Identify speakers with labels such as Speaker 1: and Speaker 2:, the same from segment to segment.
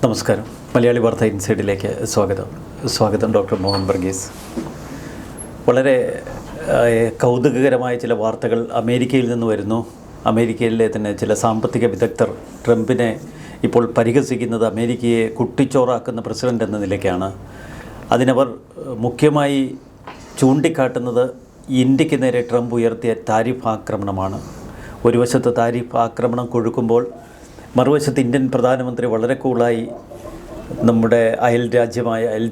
Speaker 1: നമസ്കാരം. മലയാളി വാർത്ത ഇൻസൈഡിലേക്ക് സ്വാഗതം ഡോക്ടർ മോഹൻ വർഗീസ്. വളരെ കൗതുകകരമായ ചില വാർത്തകൾ അമേരിക്കയിൽ നിന്ന് വരുന്നു. അമേരിക്കയിലെ തന്നെ ചില സാമ്പത്തിക വിദഗ്ധർ ട്രംപിനെ ഇപ്പോൾ പരിഹസിക്കുന്നത് അമേരിക്കയെ കുട്ടിച്ചോറാക്കുന്ന പ്രസിഡന്റ് എന്ന നിലയ്ക്കാണ്. അതിനവർ മുഖ്യമായി ചൂണ്ടിക്കാട്ടുന്നത് ഇന്ത്യക്ക് നേരെ ട്രംപ് ഉയർത്തിയ താരിഫ് ആക്രമണമാണ്. ഒരു വശത്ത് താരിഫ് ആക്രമണം കൊഴുക്കുമ്പോൾ മറുവശത്ത് ഇന്ത്യൻ പ്രധാനമന്ത്രി വളരെ കൂളായി നമ്മുടെ അയൽ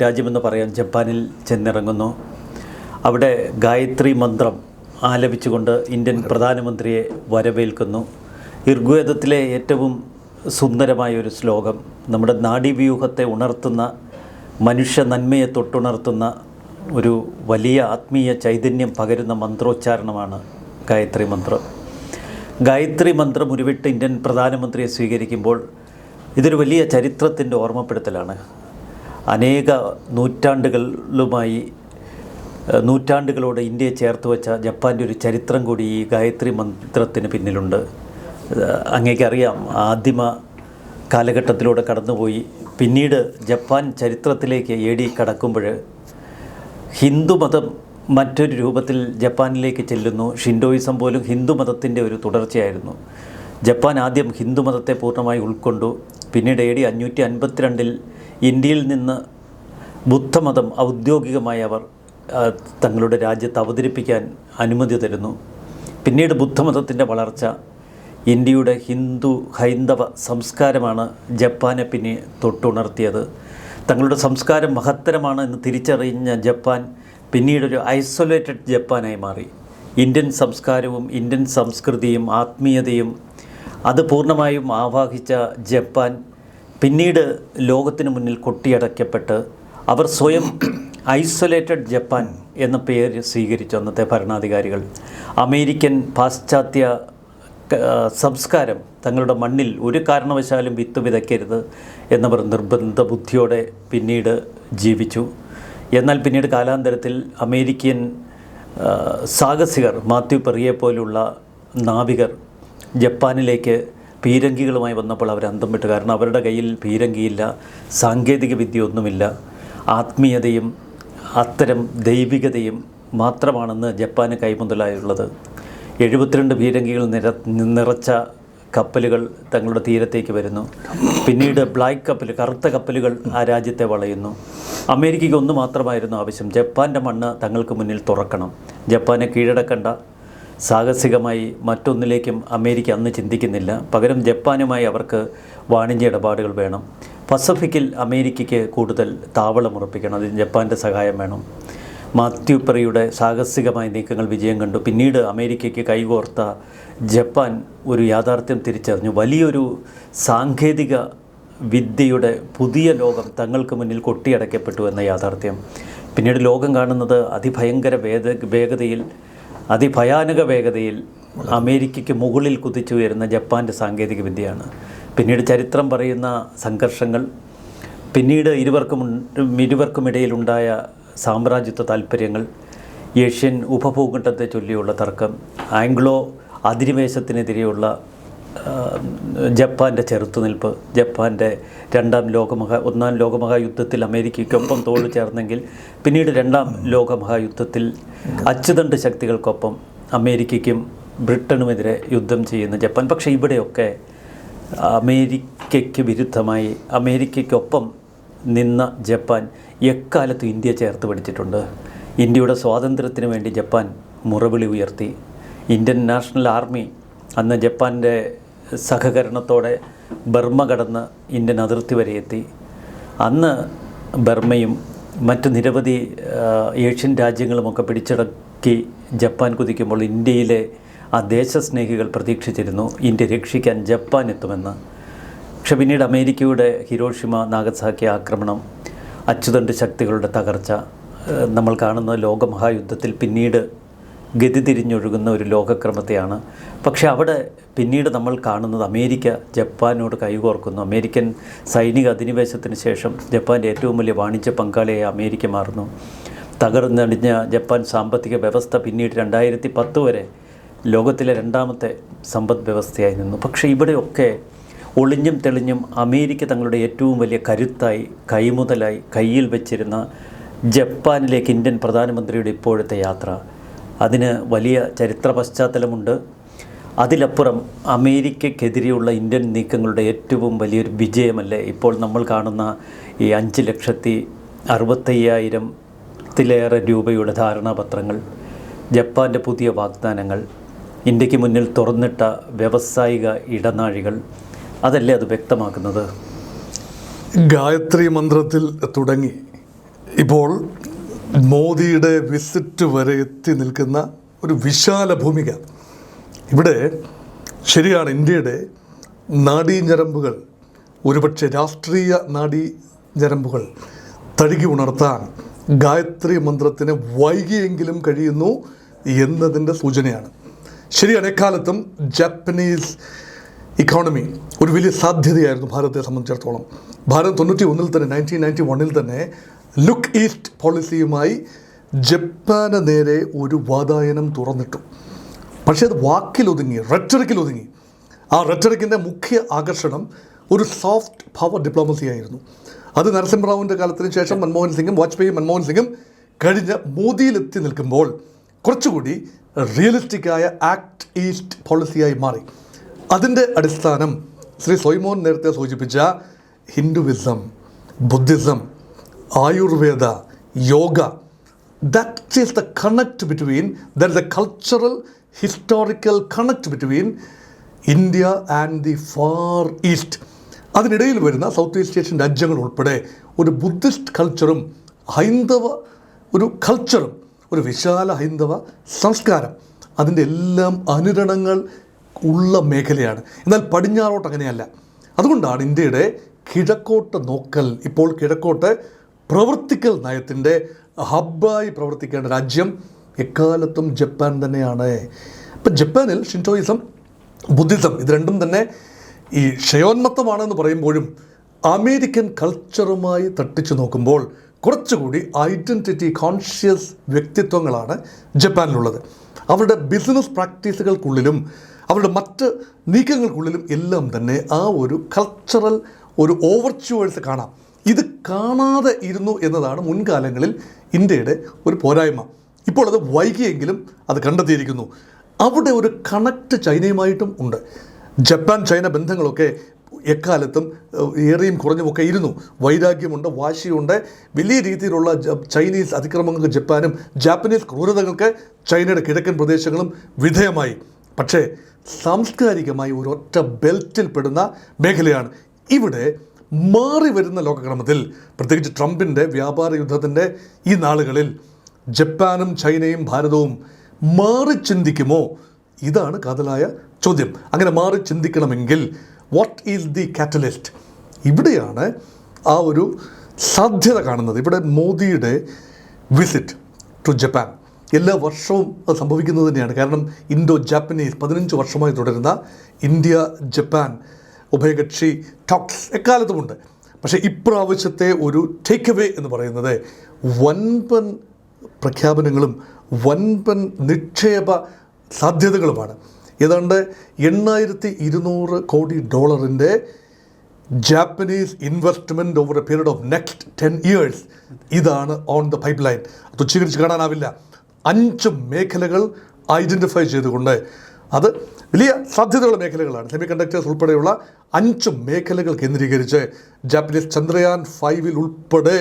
Speaker 1: രാജ്യമെന്ന് പറയാൻ ജപ്പാനിൽ ചെന്നിറങ്ങുന്നു. അവിടെ ഗായത്രി മന്ത്രം ആലപിച്ചുകൊണ്ട് ഇന്ത്യൻ പ്രധാനമന്ത്രിയെ വരവേൽക്കുന്നു. ഋഗ്വേദത്തിലെ ഏറ്റവും സുന്ദരമായൊരു ശ്ലോകം, നമ്മുടെ നാഡീവ്യൂഹത്തെ ഉണർത്തുന്ന, മനുഷ്യ നന്മയെ തൊട്ടുണർത്തുന്ന ഒരു വലിയ ആത്മീയ ചൈതന്യം പകരുന്ന മന്ത്രോച്ചാരണമാണ് ഗായത്രി മന്ത്രം. ഗായത്രി മന്ത്രം ഉരുവിട്ട് ഇന്ത്യൻ പ്രധാനമന്ത്രിയെ സ്വീകരിക്കുമ്പോൾ ഇതൊരു വലിയ ചരിത്രത്തിൻ്റെ ഓർമ്മപ്പെടുത്തലാണ്. അനേക നൂറ്റാണ്ടുകളോട് ഇന്ത്യയെ ചേർത്ത് വെച്ച ജപ്പാൻ്റെ ഒരു ചരിത്രം കൂടി ഈ ഗായത്രി മന്ത്രത്തിന് പിന്നിലുണ്ട്. അങ്ങേക്കറിയാം, ആദിമ കാലഘട്ടത്തിലൂടെ കടന്നുപോയി പിന്നീട് ജപ്പാൻ ചരിത്രത്തിലേക്ക് കടക്കുമ്പോൾ ഹിന്ദുമതം മറ്റൊരു രൂപത്തിൽ ജപ്പാനിലേക്ക് ചെല്ലുന്നു. ഷിൻഡോയിസം പോലും ഹിന്ദുമതത്തിൻ്റെ ഒരു തുടർച്ചയായിരുന്നു. ജപ്പാൻ ആദ്യം ഹിന്ദുമതത്തെ പൂർണ്ണമായി ഉൾക്കൊണ്ടു. പിന്നീട് AD 552 ഇന്ത്യയിൽ നിന്ന് ബുദ്ധമതം ഔദ്യോഗികമായി അവർ തങ്ങളുടെ രാജ്യത്ത് അവതരിപ്പിക്കാൻ അനുമതി തരുന്നു. പിന്നീട് ബുദ്ധമതത്തിൻ്റെ വളർച്ച, ഇന്ത്യയുടെ ഹൈന്ദവ സംസ്കാരമാണ് ജപ്പാനെ പിന്നെ തൊട്ടുണർത്തിയത്. തങ്ങളുടെ സംസ്കാരം മഹത്തരമാണ് എന്ന് തിരിച്ചറിഞ്ഞ ജപ്പാൻ പിന്നീടൊരു ഐസൊലേറ്റഡ് ജപ്പാനായി മാറി. ഇന്ത്യൻ സംസ്കാരവും ഇന്ത്യൻ സംസ്കൃതിയും ആത്മീയതയും അത് പൂർണ്ണമായും ആവാഹിച്ച ജപ്പാൻ പിന്നീട് ലോകത്തിന് മുന്നിൽ കൊട്ടിയടക്കപ്പെട്ട് അവർ സ്വയം ഐസൊലേറ്റഡ് ജപ്പാൻ എന്ന പേര് സ്വീകരിച്ചു. അന്നത്തെ ഭരണാധികാരികൾ അമേരിക്കൻ പാശ്ചാത്യ സംസ്കാരം തങ്ങളുടെ മണ്ണിൽ ഒരു കാരണവശാലും വിത്ത് വിതയ്ക്കരുത് എന്നവർ നിർബന്ധ ബുദ്ധിയോടെ പിന്നീട് ജീവിച്ചു. എന്നാൽ പിന്നീട് കാലാന്തരത്തിൽ അമേരിക്കൻ സാഹസികർ, മാത്യു പെറിയെ പോലുള്ള നാവികർ ജപ്പാനിലേക്ക് പീരങ്കികളുമായി വന്നപ്പോൾ അവർ അന്തം വിട്ടു. കാരണം അവരുടെ കയ്യിൽ പീരങ്കിയില്ല, സാങ്കേതിക വിദ്യ ഒന്നുമില്ല. ആത്മീയതയും അത്തരം ദൈവികതയും മാത്രമാണെന്ന് ജപ്പാന് കൈമുതലായുള്ളത്. 72 പീരങ്കികൾ നിറച്ച കപ്പലുകൾ തങ്ങളുടെ തീരത്തേക്ക് വരുന്നു. പിന്നീട് കറുത്ത കപ്പലുകൾ ആ രാജ്യത്തെ വളയുന്നു. അമേരിക്കയ്ക്ക് ഒന്ന് മാത്രമായിരുന്നു ആവശ്യം, ജപ്പാൻ്റെ മണ്ണ് തങ്ങൾക്ക് മുന്നിൽ തുറക്കണം. ജപ്പാനെ കീഴടക്കേണ്ട, സാഹസികമായി മറ്റൊന്നിലേക്കും അമേരിക്ക അന്ന് ചിന്തിക്കുന്നില്ല. പകരം ജപ്പാനുമായി അവർക്ക് വാണിജ്യ ഇടപാടുകൾ വേണം. പസഫിക്കിൽ അമേരിക്കയ്ക്ക് കൂടുതൽ താവളമുറപ്പിക്കണം, അതിന് ജപ്പാൻ്റെ സഹായം വേണം. മാത്യു പെറിയുടെ സാഹസികമായ നീക്കങ്ങൾ വിജയം കണ്ടു. പിന്നീട് അമേരിക്കയ്ക്ക് കൈകോർത്ത ജപ്പാൻ ഒരു യാഥാർത്ഥ്യം തിരിച്ചറിഞ്ഞു. വലിയൊരു സാങ്കേതിക വിദ്യയുടെ പുതിയ ലോകം തങ്ങൾക്ക് മുന്നിൽ കൊട്ടിയടക്കപ്പെട്ടു എന്ന യാഥാർത്ഥ്യം. പിന്നീട് ലോകം കാണുന്നത് അതിഭയാനക വേഗതയിൽ അമേരിക്കയ്ക്ക് മുകളിൽ കുതിച്ചുയരുന്ന ജപ്പാൻ്റെ സാങ്കേതിക വിദ്യയാണ്. പിന്നീട് ചരിത്രം പറയുന്ന സംഘർഷങ്ങൾ, പിന്നീട് ഇരുവർക്കുമിടയിലുണ്ടായ സാമ്രാജ്യത്വ താൽപ്പര്യങ്ങൾ, ഏഷ്യൻ ഉപഭൂഖണ്ഡത്തെ ചൊല്ലിയുള്ള തർക്കം, ആംഗ്ലോ അധിനിവേശത്തിനെതിരെയുള്ള ജപ്പാൻ്റെ ചെറുത്തുനിൽപ്പ്, ജപ്പാൻ്റെ ഒന്നാം ലോകമഹായുദ്ധത്തിൽ അമേരിക്കയ്ക്കൊപ്പം തോളു ചേർന്നെങ്കിൽ പിന്നീട് രണ്ടാം ലോകമഹായുദ്ധത്തിൽ അച്ചുതണ്ട് ശക്തികൾക്കൊപ്പം അമേരിക്കയ്ക്കും ബ്രിട്ടനുമെതിരെ യുദ്ധം ചെയ്യുന്ന ജപ്പാൻ. പക്ഷേ ഇവിടെയൊക്കെ അമേരിക്കയ്ക്ക് വിരുദ്ധമായി അമേരിക്കയ്ക്കൊപ്പം നിന്ന ജപ്പാൻ എക്കാലത്തും ഇന്ത്യ ചേർത്ത് പിടിച്ചിട്ടുണ്ട്. ഇന്ത്യയുടെ സ്വാതന്ത്ര്യത്തിന് വേണ്ടി ജപ്പാൻ മുറവിളി ഉയർത്തി. ഇന്ത്യൻ നാഷണൽ ആർമി അന്ന് ജപ്പാൻ്റെ സഹകരണത്തോടെ ബർമ്മ കടന്ന് ഇന്ത്യൻ അതിർത്തി വരെ എത്തി. അന്ന് ബർമ്മയും മറ്റ് നിരവധി ഏഷ്യൻ രാജ്യങ്ങളുമൊക്കെ പിടിച്ചടക്കി ജപ്പാൻ കുതിക്കുമ്പോൾ ഇന്ത്യയിലെ ആ ദേശസ്നേഹികൾ പ്രതീക്ഷിച്ചിരുന്നു ഇന്ത്യ രക്ഷിക്കാൻ ജപ്പാൻ എത്തുമെന്ന്. പക്ഷെ പിന്നീട് അമേരിക്കയുടെ ഹിരോഷിമ നാഗസാക്കി ആക്രമണം, അച്ചുതണ്ട് ശക്തികളുടെ തകർച്ച നമ്മൾ കാണുന്ന ലോകമഹായുദ്ധത്തിൽ പിന്നീട് ഗതി തിരിഞ്ഞൊഴുകുന്ന ഒരു ലോകക്രമത്തെയാണ്. പക്ഷേ അവിടെ പിന്നീട് നമ്മൾ കാണുന്നത് അമേരിക്ക ജപ്പാനോട് കൈകോർക്കുന്നു. അമേരിക്കൻ സൈനിക അധിനിവേശത്തിന് ശേഷം ജപ്പാൻ്റെ ഏറ്റവും വലിയ വാണിജ്യ പങ്കാളിയായി അമേരിക്ക മാറുന്നു. തകർന്നടിഞ്ഞ ജപ്പാൻ സാമ്പത്തിക വ്യവസ്ഥ പിന്നീട് 2010 വരെ ലോകത്തിലെ രണ്ടാമത്തെ സമ്പദ് വ്യവസ്ഥയായി നിന്നു. പക്ഷേ ഇവിടെയൊക്കെ ഒളിഞ്ഞും തെളിഞ്ഞും അമേരിക്ക തങ്ങളുടെ ഏറ്റവും വലിയ കരുത്തായി കൈമുതലായി കയ്യിൽ വെച്ചിരുന്ന ജപ്പാനിലേക്ക് ഇന്ത്യൻ പ്രധാനമന്ത്രിയുടെ ഇപ്പോഴത്തെ യാത്ര, അതിന് വലിയ ചരിത്ര പശ്ചാത്തലമുണ്ട്. അതിലപ്പുറം അമേരിക്കയ്ക്കെതിരെയുള്ള ഇന്ത്യൻ നീക്കങ്ങളുടെ ഏറ്റവും വലിയൊരു വിജയമല്ലേ ഇപ്പോൾ നമ്മൾ കാണുന്ന ഈ 5,65,000-ത്തിലേറെ രൂപയുടെ ധാരണാപത്രങ്ങൾ, ജപ്പാൻ്റെ പുതിയ വാഗ്ദാനങ്ങൾ, ഇന്ത്യക്ക് മുന്നിൽ തുറന്നിട്ട വ്യാവസായിക ഇടനാഴികൾ, അതല്ലേ അത് വ്യക്തമാക്കുന്നത്?
Speaker 2: ഗായത്രി മന്ത്രത്തിൽ തുടങ്ങി ഇപ്പോൾ മോദിയുടെ വിസിറ്റ് വരെ എത്തി നിൽക്കുന്ന ഒരു വിശാല ഭൂമിക. ഇവിടെ ശരിയാണ്, ഇന്ത്യയുടെ നാഡീഞരമ്പുകൾ, ഒരുപക്ഷെ രാഷ്ട്രീയ നാഡീഞരമ്പുകൾ തഴുകി ഉണർത്താൻ ഗായത്രി മന്ത്രത്തിന് വൈകിയെങ്കിലും കഴിയുന്നു എന്നതിൻ്റെ സൂചനയാണ്. ശരിയാണ്, എക്കാലത്തും ജാപ്പനീസ് ഇക്കോണമി ഒരു വലിയ സാധ്യതയായിരുന്നു ഭാരതത്തെ സംബന്ധിച്ചിടത്തോളം. ഭാരതം 1991 തന്നെ 1991 തന്നെ ലുക്ക് ഈസ്റ്റ് പോളിസിയുമായി ജപ്പാന് നേരെ ഒരു വാതായനം തുറന്നിട്ടു. പക്ഷേ അത് വാക്കിലൊതുങ്ങി, റെറ്ററിക്കിലൊതുങ്ങി. ആ റെറ്ററിക്കിൻ്റെ മുഖ്യ ആകർഷണം ഒരു സോഫ്റ്റ് പവർ ഡിപ്ലോമസി ആയിരുന്നു. അത് നരസിംഹറാവുവിൻ്റെ കാലത്തിന് ശേഷം മൻമോഹൻ സിംഗും മൻമോഹൻ സിംഗും കഴിഞ്ഞ മോദിയിലെത്തി നിൽക്കുമ്പോൾ കുറച്ചുകൂടി റിയലിസ്റ്റിക്കായ ആക്ട് ഈസ്റ്റ് പോളിസിയായി മാറി. അതിൻ്റെ അടിസ്ഥാനം ശ്രീ സോയ്മോൻ നേരത്തെ സൂചിപ്പിച്ച Hinduism, Buddhism, Ayurveda, yoga, that is the connect between, there is A cultural historical connect between India and the far east. അതിനിടയിൽ വരുന്ന സൗത്ത് ഈസ്റ്റ് ഏഷ്യൻ രാജ്യങ്ങൾ ഉൾപ്പെടെ ഒരു ബുദ്ധിസ്റ്റ് കൾച്ചറും ഹൈന്ദവ ഒരു കൾച്ചറും, ഒരു വിശാല ഹൈന്ദവ സംസ്കാരം, അതിൻ്റെ എല്ലാം അനുരണങ്ങൾ ഉള്ള മേഖലയാണ്. എന്നാൽ പടിഞ്ഞാറോട്ട് അങ്ങനെയല്ല. അതുകൊണ്ടാണ് ഇന്ത്യയുടെ കിഴക്കോട്ട് നോക്കൽ, ഇപ്പോൾ കിഴക്കോട്ട് പ്രവർത്തിക്കൽ നയത്തിൻ്റെ ഹബ്ബായി പ്രവർത്തിക്കേണ്ട രാജ്യം എക്കാലത്തും ജപ്പാൻ തന്നെയാണ്. ഇപ്പം ജപ്പാനിൽ ഷിൻറ്റോയിസം, ബുദ്ധിസം ഇത് രണ്ടും തന്നെ ഈ ക്ഷയോന്മത്തമാണെന്ന് പറയുമ്പോഴും അമേരിക്കൻ കൾച്ചറുമായി തട്ടിച്ചു നോക്കുമ്പോൾ കുറച്ചുകൂടി ഐഡൻറ്റിറ്റി കോൺഷ്യസ് വ്യക്തിത്വങ്ങളാണ് ജപ്പാനിലുള്ളത്. അവരുടെ ബിസിനസ് പ്രാക്ടീസുകൾക്കുള്ളിലും അവരുടെ മറ്റ് നീക്കങ്ങൾക്കുള്ളിലും എല്ലാം തന്നെ ആ ഒരു കൾച്ചറൽ ഒരു ഓവർച്യൂവേഴ്സ് കാണാം. ഇത് കാണാതെ ഇരുന്നു എന്നതാണ് മുൻകാലങ്ങളിൽ ഇന്ത്യയുടെ ഒരു പോരായ്മ. ഇപ്പോൾ അത് വൈകിയെങ്കിലും അത് കണ്ടെത്തിയിരിക്കുന്നു. അവിടെ ഒരു കണക്ട് ചൈനയുമായിട്ടും ഉണ്ട്. ജപ്പാൻ ചൈന ബന്ധങ്ങളൊക്കെ എക്കാലത്തും ഏറെയും കുറഞ്ഞുമൊക്കെ ഇരുന്നു. വൈരാഗ്യമുണ്ട്, വാശിയുണ്ട്. വലിയ രീതിയിലുള്ള ചൈനീസ് അതിക്രമങ്ങൾക്ക് ജപ്പാനും ജാപ്പനീസ് ക്രൂരതകൾക്ക് ചൈനയുടെ കിഴക്കൻ പ്രദേശങ്ങളും വിധേയമായി. പക്ഷേ സാംസ്കാരികമായി ഒരൊറ്റ ബെൽറ്റിൽ പെടുന്ന മേഖലയാണ്. ഇവിടെ മാറി വരുന്ന ലോകക്രമത്തിൽ, പ്രത്യേകിച്ച് ട്രംപിൻ്റെ വ്യാപാര യുദ്ധത്തിൻ്റെ ഈ നാളുകളിൽ ജപ്പാനും ചൈനയും ഭാരതവും മാറി ചിന്തിക്കുമോ? ഇതാണ് കാതലായ ചോദ്യം. അങ്ങനെ മാറി ചിന്തിക്കണമെങ്കിൽ വാട്ട് ഈസ് ദി കാറ്റലിസ്റ്റ്? ഇവിടെയാണ് ആ ഒരു സാധ്യത കാണുന്നത്. ഇവിടെ മോദിയുടെ വിസിറ്റ് ടു ജപ്പാൻ എല്ലാ വർഷവും അത് സംഭവിക്കുന്നത് തന്നെയാണ്. കാരണം ഇൻഡോ ജാപ്പനീസ് 15 വർഷമായി തുടരുന്ന ഇന്ത്യ ജപ്പാൻ ഉഭയകക്ഷി ടോക്സ് എക്കാലത്തുമുണ്ട്. പക്ഷേ ഇപ്രാവശ്യത്തെ ഒരു ടേക്ക് അവേ എന്ന് പറയുന്നത് വൻപൻ പ്രഖ്യാപനങ്ങളും വൻപൻ നിക്ഷേപ സാധ്യതകളുമാണ്. ഏതാണ്ട് $8,200 കോടി Japanese investment over A period of next 10 years ഇതാണ് ഓൺ ദ പൈപ്പ് ലൈൻ. അത് ഉച്ചീകരിച്ച് കാണാനാവില്ല. 5 മേഖലകൾ ഐഡൻറ്റിഫൈ ചെയ്തുകൊണ്ട്, അത് വലിയ സാധ്യതയുള്ള മേഖലകളാണ്. സെമി കണ്ടക്ടേഴ്സ് ഉൾപ്പെടെയുള്ള 5 മേഖലകൾ കേന്ദ്രീകരിച്ച് ജാപ്പനീസ് ചന്ദ്രയാൻ 5 ഉൾപ്പെടെ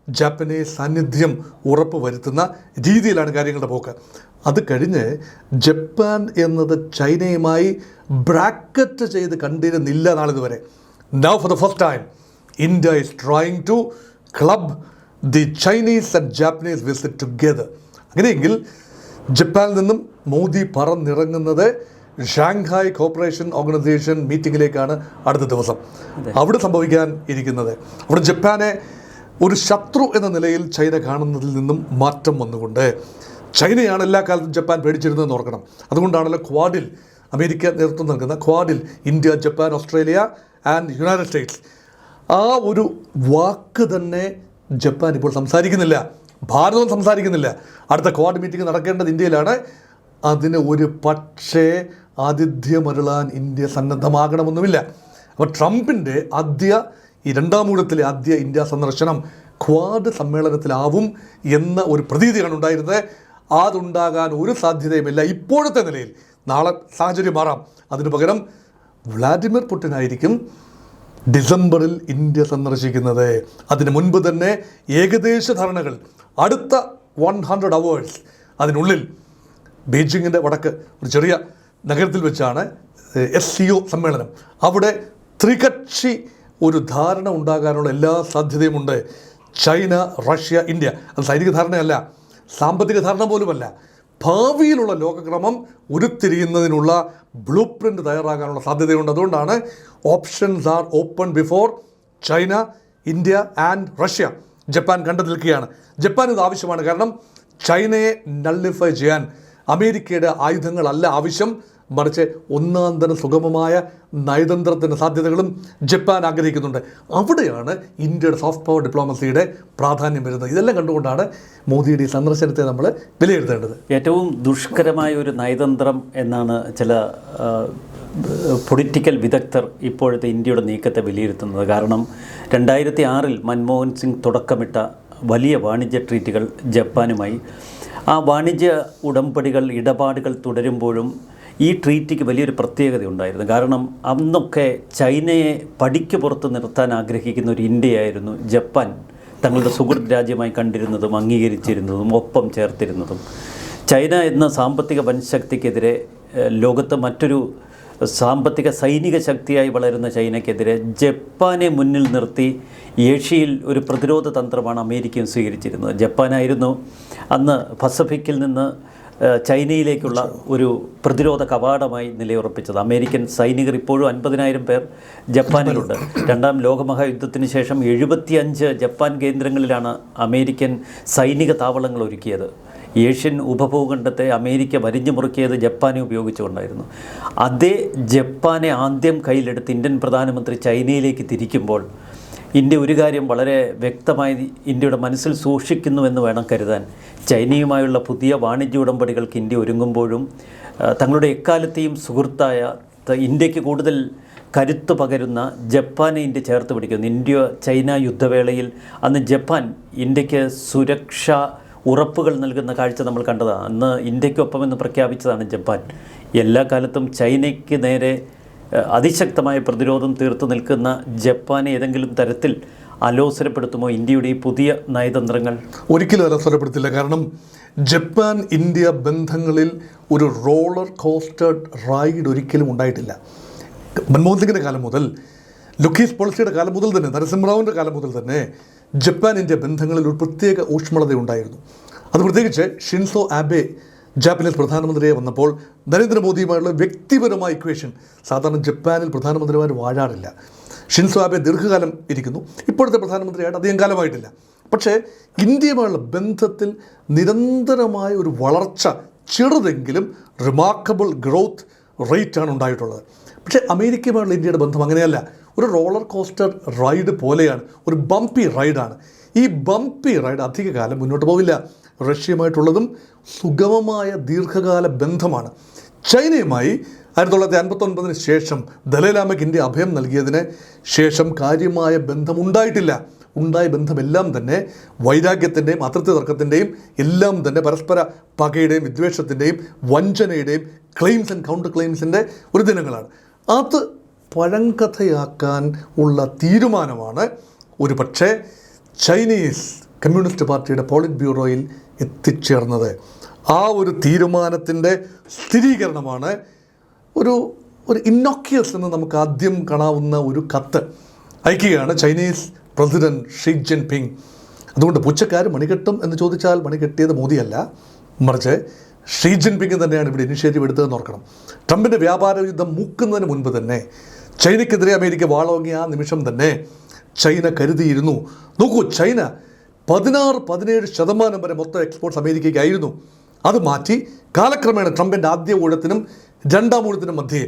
Speaker 2: ജാപ്പനീസ് സാന്നിധ്യം ഉറപ്പ് വരുത്തുന്ന രീതിയിലാണ് കാര്യങ്ങളുടെ പോക്ക്. അത് കഴിഞ്ഞ് ജപ്പാൻ എന്നത് ചൈനയുമായി ബ്രാക്കറ്റ് ചെയ്ത് കണ്ടിരുന്നില്ല നാളിതുവരെ. Now for the first time India is trying to club the Chinese and Japanese visit together. അങ്ങനെയെങ്കിൽ ജപ്പാനിൽ നിന്നും മോദി പറന്നിറങ്ങുന്നത് ഷാങ്ഹായ് കോർപ്പറേഷൻ ഓർഗനൈസേഷൻ മീറ്റിങ്ങിലേക്കാണ് അടുത്ത ദിവസം. അവിടെ സംഭവിക്കാൻ ഇരിക്കുന്നത്, അവിടെ ജപ്പാനെ ഒരു ശത്രു എന്ന നിലയിൽ ചൈന കാണുന്നതിൽ നിന്നും മാറ്റം വന്നുകൊണ്ട്, ചൈനയാണ് എല്ലാ കാലത്തും ജപ്പാൻ പേടിച്ചിരുന്നതെന്ന് ഓർക്കണം. അതുകൊണ്ടാണല്ലോ ക്വാഡിൽ, അമേരിക്ക നേതൃത്വം നൽകുന്ന ക്വാഡിൽ India, Japan, Australia and United States, ആ ഒരു വാക്ക് തന്നെ ജപ്പാൻ ഇപ്പോൾ സംസാരിക്കുന്നില്ല, ഭാരതവും സംസാരിക്കുന്നില്ല. അടുത്ത ക്വാഡ് മീറ്റിംഗ് നടക്കേണ്ടത് ഇന്ത്യയിലാണ്. അതിന് ഒരു പക്ഷേ ആതിഥ്യമരുളാൻ ഇന്ത്യ സന്നദ്ധമാകണമെന്നുമില്ല. അപ്പോൾ ട്രംപിൻ്റെ ഈ രണ്ടാം ഊഴത്തിലെ ആദ്യ ഇന്ത്യ സന്ദർശനം ക്വാഡ് സമ്മേളനത്തിലാവും എന്ന ഒരു പ്രതീതിയാണ് ഉണ്ടായിരുന്നത്. അതുണ്ടാകാൻ ഒരു സാധ്യതയുമില്ല ഇപ്പോഴത്തെ നിലയിൽ. നാളെ സാഹചര്യം മാറാം. അതിനു പകരം വ്ളാഡിമിർ പുടിനായിരിക്കും ഡിസംബറിൽ ഇന്ത്യ സന്ദർശിക്കുന്നത്. അതിന് മുൻപ് തന്നെ ഏകദേശ ധാരണകൾ അടുത്ത 100 hours അതിനുള്ളിൽ ബീജിങ്ങിൻ്റെ വടക്ക് ഒരു ചെറിയ നഗരത്തിൽ വെച്ചാണ് SCO സമ്മേളനം. അവിടെ ത്രികക്ഷി ഒരു ധാരണ ഉണ്ടാകാനുള്ള എല്ലാ സാധ്യതയുമുണ്ട്. China, Russia, India. അത് സൈനിക ധാരണയല്ല, സാമ്പത്തിക ധാരണ പോലുമല്ല. ഭാവിയിലുള്ള ലോകക്രമം ഉരുത്തിരിയുന്നതിനുള്ള ബ്ലൂ പ്രിൻ്റ് തയ്യാറാകാനുള്ള സാധ്യതയുണ്ട്. അതുകൊണ്ടാണ് options are open before China, India and Russia. Japan കണ്ടു നിൽക്കുകയാണ്. ജപ്പാൻ ഇത് ആവശ്യമാണ്. കാരണം ചൈനയെ നള്ളിഫൈ ചെയ്യാൻ അമേരിക്കയുടെ ആയുധങ്ങളല്ല ആവശ്യം, മറിച്ച് ഒന്നാം തരം സുഗമമായ നയതന്ത്രത്തിൻ്റെ സാധ്യതകളും ജപ്പാൻ ആഗ്രഹിക്കുന്നുണ്ട്. അവിടെയാണ് ഇന്ത്യയുടെ സോഫ്റ്റ് പവർ ഡിപ്ലോമസിയുടെ പ്രാധാന്യം വരുന്നത്. ഇതെല്ലാം കണ്ടുകൊണ്ടാണ് മോദിയുടെ ഈ സന്ദർശനത്തെ നമ്മൾ വിലയിരുത്തേണ്ടത്.
Speaker 1: ഏറ്റവും ദുഷ്കരമായ ഒരു നയതന്ത്രം എന്നാണ് ചില പൊളിറ്റിക്കൽ വിദഗ്ധർ ഇപ്പോഴത്തെ ഇന്ത്യയുടെ നീക്കത്തെ വിലയിരുത്തുന്നത്. കാരണം 2006 മൻമോഹൻ സിംഗ് തുടക്കമിട്ട വലിയ വാണിജ്യ ട്രീറ്റുകൾ ജപ്പാനുമായി, ആ വാണിജ്യ ഉടമ്പടികൾ, ഇടപാടുകൾ തുടരുമ്പോഴും ഈ ട്രീറ്റിക്ക് വലിയൊരു പ്രത്യേകതയുണ്ടായിരുന്നു. കാരണം അന്നൊക്കെ ചൈനയെ പടിക്ക് പുറത്ത് നിർത്താൻ ആഗ്രഹിക്കുന്ന ഒരു ഇന്ത്യയായിരുന്നു ജപ്പാൻ തങ്ങളുടെ സുഹൃത്ത് രാജ്യമായി കണ്ടിരുന്നതും അംഗീകരിച്ചിരുന്നതും ഒപ്പം ചേർത്തിരുന്നതും. ചൈന എന്ന സാമ്പത്തിക വൻശക്തിക്കെതിരെ ലോകത്ത് മറ്റൊരു സാമ്പത്തിക സൈനിക ശക്തിയായി വളരുന്ന ചൈനയ്ക്കെതിരെ ജപ്പാനെ മുന്നിൽ നിർത്തി ഏഷ്യയിൽ ഒരു പ്രതിരോധ തന്ത്രമാണ് അമേരിക്കയും സ്വീകരിച്ചിരുന്നത്. ജപ്പാനായിരുന്നു അന്ന് പസഫിക്കിൽ നിന്ന് ചൈനയിലേക്കുള്ള ഒരു പ്രതിരോധ കവാടമായി നിലയുറപ്പിച്ചത്. അമേരിക്കൻ സൈനികർ ഇപ്പോഴും 50,000 പേർ ജപ്പാനിലുണ്ട്. രണ്ടാം ലോകമഹായുദ്ധത്തിന് ശേഷം 75 ജപ്പാൻ കേന്ദ്രങ്ങളിലാണ് അമേരിക്കൻ സൈനിക താവളങ്ങൾ ഒരുക്കിയത്. ഏഷ്യൻ ഉപഭൂഖണ്ഡത്തെ അമേരിക്ക വരിഞ്ഞു മുറുക്കിയത് ജപ്പാനെ ഉപയോഗിച്ചുകൊണ്ടായിരുന്നു. അതേ ജപ്പാനെ ആദ്യം കയ്യിലെടുത്ത് ഇന്ത്യൻ പ്രധാനമന്ത്രി ചൈനയിലേക്ക് തിരിക്കുമ്പോൾ ഇന്ത്യ ഒരു കാര്യം വളരെ വ്യക്തമായി ഇന്ത്യയുടെ മനസ്സിൽ സൂക്ഷിക്കുന്നുവെന്ന് വേണം കരുതാൻ. ചൈനയുമായുള്ള പുതിയ വാണിജ്യ ഉടമ്പടികൾക്ക് ഇന്ത്യ ഒരുങ്ങുമ്പോഴും തങ്ങളുടെ എക്കാലത്തെയും സുഹൃത്തായ ഇന്ത്യക്ക് കൂടുതൽ കരുത്ത് പകരുന്ന ജപ്പാനെ ഇന്ത്യ ചേർത്ത് പിടിക്കുന്നു. ഇന്ത്യ ചൈന യുദ്ധവേളയിൽ അന്ന് ജപ്പാൻ ഇന്ത്യക്ക് സുരക്ഷാ ഉറപ്പുകൾ നൽകുന്ന കാഴ്ച നമ്മൾ കണ്ടതാണ്. അന്ന് ഇന്ത്യക്കൊപ്പമെന്ന് പ്രഖ്യാപിച്ചതാണ് ജപ്പാൻ. എല്ലാ കാലത്തും ചൈനയ്ക്ക് നേരെ അതിശക്തമായ പ്രതിരോധം തീർത്തു നിൽക്കുന്ന ജപ്പാനെ ഏതെങ്കിലും തരത്തിൽ അലോസരപ്പെടുത്തുമോ ഇന്ത്യയുടെ ഈ പുതിയ നയതന്ത്രങ്ങൾ?
Speaker 2: ഒരിക്കലും അലോസരപ്പെടുത്തില്ല. കാരണം ജപ്പാൻ ഇന്ത്യ ബന്ധങ്ങളിൽ ഒരു റോളർ കോസ്റ്റർ റൈഡ് ഒരിക്കലും ഉണ്ടായിട്ടില്ല. മൻമോഹൻ സിംഗിൻ്റെ കാലം മുതൽ, ലുക്കീസ് പോളിസിയുടെ കാലം മുതൽ തന്നെ, നരസിംഹറാവുവിൻ്റെ കാലം മുതൽ തന്നെ ജപ്പാൻ ഇന്ത്യ ബന്ധങ്ങളിൽ ഒരു പ്രത്യേക ഊഷ്മളത ഉണ്ടായിരുന്നു. അത് പ്രത്യേകിച്ച് ഷിൻസോ ആബെ ജാപ്പനീസ് പ്രധാനമന്ത്രിയെ വന്നപ്പോൾ നരേന്ദ്രമോദിയുമായുള്ള വ്യക്തിപരമായ ഇക്വേഷൻ സാധാരണ ജപ്പാനിൽ പ്രധാനമന്ത്രിമാർ വാഴാറില്ല. ഷിൻസോ ആബെ ദീർഘകാലം ഇരിക്കുന്നു, ഇപ്പോഴത്തെ പ്രധാനമന്ത്രിയായിട്ട് അധികം കാലമായിട്ടില്ല. പക്ഷേ ഇന്ത്യയുമായുള്ള ബന്ധത്തിൽ നിരന്തരമായ ഒരു വളർച്ച, ചെറുതെങ്കിലും റിമാർക്കബിൾ ഗ്രോത്ത് റേറ്റാണ് ഉണ്ടായിട്ടുള്ളത്. പക്ഷേ അമേരിക്കയുമായുള്ള ഇന്ത്യയുടെ ബന്ധം അങ്ങനെയല്ല. ഒരു റോളർ കോസ്റ്റർ റൈഡ് പോലെയാണ്, ഒരു ബംപി റൈഡാണ്. ഈ ബംപി റൈഡ് അധികകാലം മുന്നോട്ട് പോവില്ല. റഷ്യയുമായിട്ടുള്ളതും സുഗമമായ ദീർഘകാല ബന്ധമാണ്. ചൈനയുമായി 1959 ശേഷം ദലൈലാമയ്ക്ക് ഇന്ത്യ അഭയം നൽകിയതിന് ശേഷം കാര്യമായ ബന്ധമുണ്ടായിട്ടില്ല. ഉണ്ടായ ബന്ധമെല്ലാം തന്നെ വൈരാഗ്യത്തിൻ്റെയും അതിർത്തി തർക്കത്തിൻ്റെയും എല്ലാം തന്നെ പരസ്പര പകയുടെയും വിദ്വേഷത്തിൻ്റെയും വഞ്ചനയുടെയും ക്ലെയിംസ് ആൻഡ് കൗണ്ടർ ക്ലെയിംസിൻ്റെ ഒരു ദിനങ്ങളാണ്. അത് പഴങ്കഥയാക്കാൻ ഉള്ള തീരുമാനമാണ് ഒരു പക്ഷേ ചൈനീസ് കമ്മ്യൂണിസ്റ്റ് പാർട്ടിയുടെ പോളിറ്റ് ബ്യൂറോയിൽ എത്തിച്ചേർന്നത്. ആ ഒരു തീരുമാനത്തിൻ്റെ സ്ഥിരീകരണമാണ് ഒരു ഇന്നോക്യുവസ് എന്ന് നമുക്ക് ആദ്യം കാണാവുന്ന ഒരു കത്ത് അയക്കുകയാണ് ചൈനീസ് പ്രസിഡന്റ് ഷീ ജിൻപിങ്. അതുകൊണ്ട് പുച്ഛക്കാർ മണികെട്ടും എന്ന് ചോദിച്ചാൽ മണികെട്ടിയത് മോദിയല്ല, മറിച്ച് ഷീ ജിൻപിങ് തന്നെയാണ് ഇവിടെ ഇനിഷ്യേറ്റീവ് എടുത്തതെന്ന് ഓർക്കണം. ട്രംപിൻ്റെ വ്യാപാര യുദ്ധം മൂക്കുന്നതിന് മുൻപ് തന്നെ ചൈനയ്ക്കെതിരെ അമേരിക്ക വാളോങ്ങിയ ആ നിമിഷം തന്നെ ചൈന കരുതിയിരുന്നു. നോക്കൂ, ചൈന 16-17% വരെ മൊത്തം എക്സ്പോർട്ട്സ് അമേരിക്കയ്ക്കായിരുന്നു. അത് മാറ്റി കാലക്രമേണ ട്രംപിൻ്റെ ആദ്യ ഊഴത്തിനും രണ്ടാം ഊഴത്തിനും മധ്യേ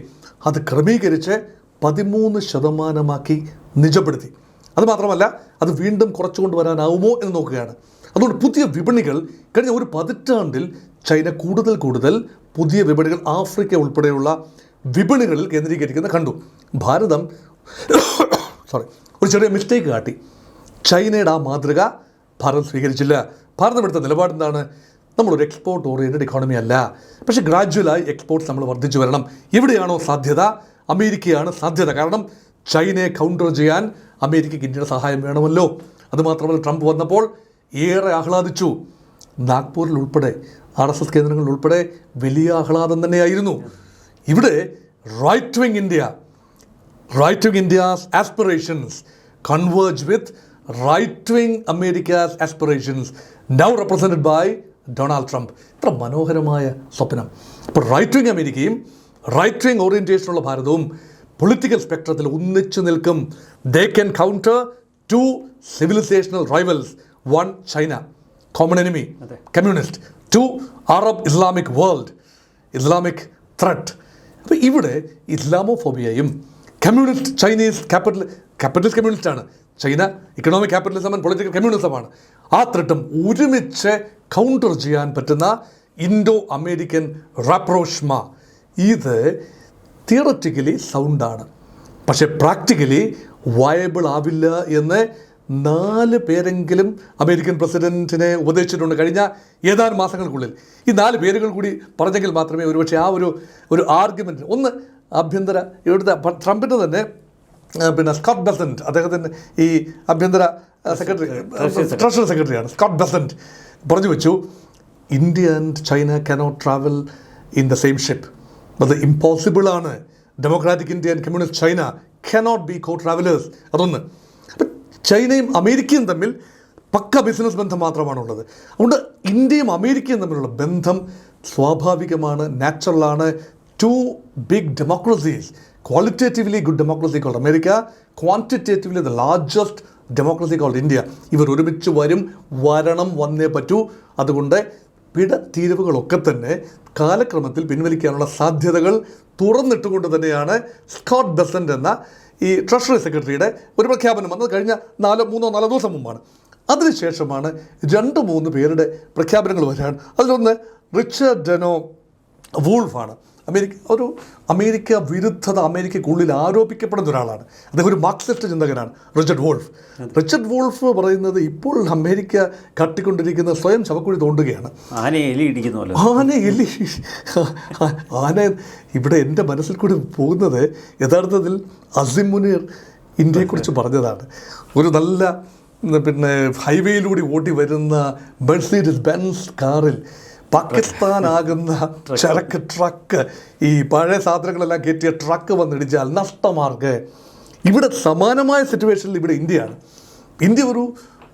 Speaker 2: അത് ക്രമീകരിച്ച് 13% നിജപ്പെടുത്തി. അതുമാത്രമല്ല, അത് വീണ്ടും കുറച്ചുകൊണ്ട് വരാനാവുമോ എന്ന് നോക്കുകയാണ്. അതുകൊണ്ട് പുതിയ വിപണികൾ കഴിഞ്ഞ ഒരു പതിറ്റാണ്ടിൽ ചൈന കൂടുതൽ പുതിയ വിപണികൾ ആഫ്രിക്ക ഉൾപ്പെടെയുള്ള വിപണികളിൽ കേന്ദ്രീകരിക്കുന്ന കണ്ടു. ഭാരതം ഒരു ചെറിയ മിസ്റ്റേക്ക് കാട്ടി. ചൈനയുടെ ആ മാതൃക ഭാരതം സ്വീകരിച്ചില്ല. ഭാരതം എടുത്ത നിലപാടെന്താണ്? നമ്മളൊരു എക്സ്പോർട്ട് ഓറിയൻറ്റഡ് ഇക്കോണമി അല്ല, പക്ഷേ ഗ്രാജുവലായി എക്സ്പോർട്ട്സ് നമ്മൾ വർദ്ധിച്ചു വരണം. എവിടെയാണോ സാധ്യത, അമേരിക്കയാണ് സാധ്യത. കാരണം ചൈനയെ കൗണ്ടർ ചെയ്യാൻ അമേരിക്കയ്ക്ക് ഇന്ത്യയുടെ സഹായം വേണമല്ലോ. അതുമാത്രമല്ല, ട്രംപ് വന്നപ്പോൾ ഏറെ ആഹ്ലാദിച്ചു. നാഗ്പൂരിൽ ഉൾപ്പെടെ RSS കേന്ദ്രങ്ങളിൽ ഉൾപ്പെടെ വലിയ ആഹ്ലാദം തന്നെയായിരുന്നു. ഇവിടെ right wing India's aspirations converge with right-wing America's aspirations, now represented by Donald Trump. ഇത്ര മനോഹരമായ സ്വപ്നം. ഇപ്പോൾ റൈറ്റ് വിങ് അമേരിക്കയും റൈറ്റ് വിങ് ഓറിയൻറ്റേഷനുള്ള ഭാരതവും പൊളിറ്റിക്കൽ സ്പെക്ട്രത്തിൽ ഒന്നിച്ചു നിൽക്കും. They can counter two civilisational rivals. One China, common enemy, communist. Two Arab Islamic world, Islamic threat. അപ്പോൾ ഇവിടെ ഇസ്ലാമോഫോബിയയും കമ്മ്യൂണിസ്റ്റ് ചൈനീസ് ക്യാപിറ്റലിസ്റ്റ് കമ്മ്യൂണിസ്റ്റാണ് China. Economic capitalism and political കമ്മ്യൂണിസമാണ്. ആ ത്രെട്ടും ഒരുമിച്ച് കൗണ്ടർ ചെയ്യാൻ പറ്റുന്ന ഇൻഡോ അമേരിക്കൻ റാപ്രോഷ്മ. ഇത് തിയററ്റിക്കലി സൗണ്ടാണ്, പക്ഷേ പ്രാക്ടിക്കലി വയബിൾ ആവില്ല എന്ന് 4 പേരെങ്കിലും അമേരിക്കൻ പ്രസിഡൻറ്റിനെ ഉപദേശിച്ചിട്ടുണ്ട് കഴിഞ്ഞ ഏതാനും മാസങ്ങൾക്കുള്ളിൽ. ഈ 4 പേരുകൾ കൂടി പറഞ്ഞെങ്കിൽ മാത്രമേ ഒരുപക്ഷെ ആ ഒരു ആർഗ്യുമെൻറ്റ് ഒന്ന് ആഭ്യന്തര ഇവിടുത്തെ ട്രംപിൻ്റെ തന്നെ പിന്നെ സ്കോട്ട് ബെസൻറ്റ്, അദ്ദേഹത്തിൻ്റെ ഈ ആഭ്യന്തര സെക്രട്ടറി, ട്രഷറി സെക്രട്ടറിയാണ് സ്കോട്ട് ബെസൻറ്റ്, പറഞ്ഞു വെച്ചു India and China cannot travel in the same ship. അത് ഇമ്പോസിബിളാണ്. Democratic India and communist China cannot be co travellers. അതൊന്ന്. അപ്പം ചൈനയും അമേരിക്കയും തമ്മിൽ പക്ക ബിസിനസ് ബന്ധം മാത്രമാണുള്ളത്. അതുകൊണ്ട് ഇന്ത്യയും അമേരിക്കയും തമ്മിലുള്ള ബന്ധം സ്വാഭാവികമാണ്, നാച്ചുറലാണ്. 2 big democracies, qualitatively good democracy called America, quantitatively the largest democracy called India. ഇവർ ഒരുമിച്ച് വന്നേ പറ്റൂ. അതുകൊണ്ട് തീരുവകളൊക്കെ തന്നെ കാലക്രമത്തിൽ പിൻവലിക്കാനുള്ള സാധ്യതകൾ തുറന്നിട്ടുകൊണ്ട് തന്നെയാണ് സ്കോട്ട് ബെസൻറ്റ് എന്ന ഈ ട്രഷറി സെക്രട്ടറിയുടെ ഒരു പ്രഖ്യാപനം വന്നത് കഴിഞ്ഞ 3-4 ദിവസം മുമ്പാണ്. അതിനുശേഷമാണ് 2-3 പേരുടെ പ്രഖ്യാപനങ്ങൾ വരാൻ. അതിലൊന്ന് റിച്ചർഡ് ഡെനോ വൂൾഫാണ്. അമേരിക്ക വിരുദ്ധത അമേരിക്കയ്ക്കുള്ളിൽ ആരോപിക്കപ്പെടുന്ന ഒരാളാണ്. അദ്ദേഹം ഒരു മാർക്സിസ്റ്റ് ചിന്തകനാണ് റിച്ചർഡ് വൂൾഫ് പറയുന്നത് ഇപ്പോൾ അമേരിക്ക കട്ടിക്കൊണ്ടിരിക്കുന്ന സ്വയം ശവക്കുഴി തോണ്ടുകയാണ്. ആന ഇവിടെ എൻ്റെ മനസ്സിൽ കൂടി പോകുന്നത് യഥാർത്ഥത്തിൽ അസിം മുനീർ ഇന്ത്യയെക്കുറിച്ച് പറഞ്ഞതാണ്. ഒരു നല്ല പിന്നെ ഹൈവേയിലൂടെ ഓടി വരുന്ന മെഴ്സീഡസ് ബെൻസ് കാറിൽ പാകിസ്ഥാനാകുന്ന ചരക്ക് ട്രക്ക്, ഈ പഴയ സാധനങ്ങളെല്ലാം കയറ്റിയ ട്രക്ക് വന്നിടിച്ചാൽ നഷ്ടമാർക്ക്. ഇവിടെ സമാനമായ സിറ്റുവേഷനിൽ ഇവിടെ ഇന്ത്യയാണ്. ഇന്ത്യ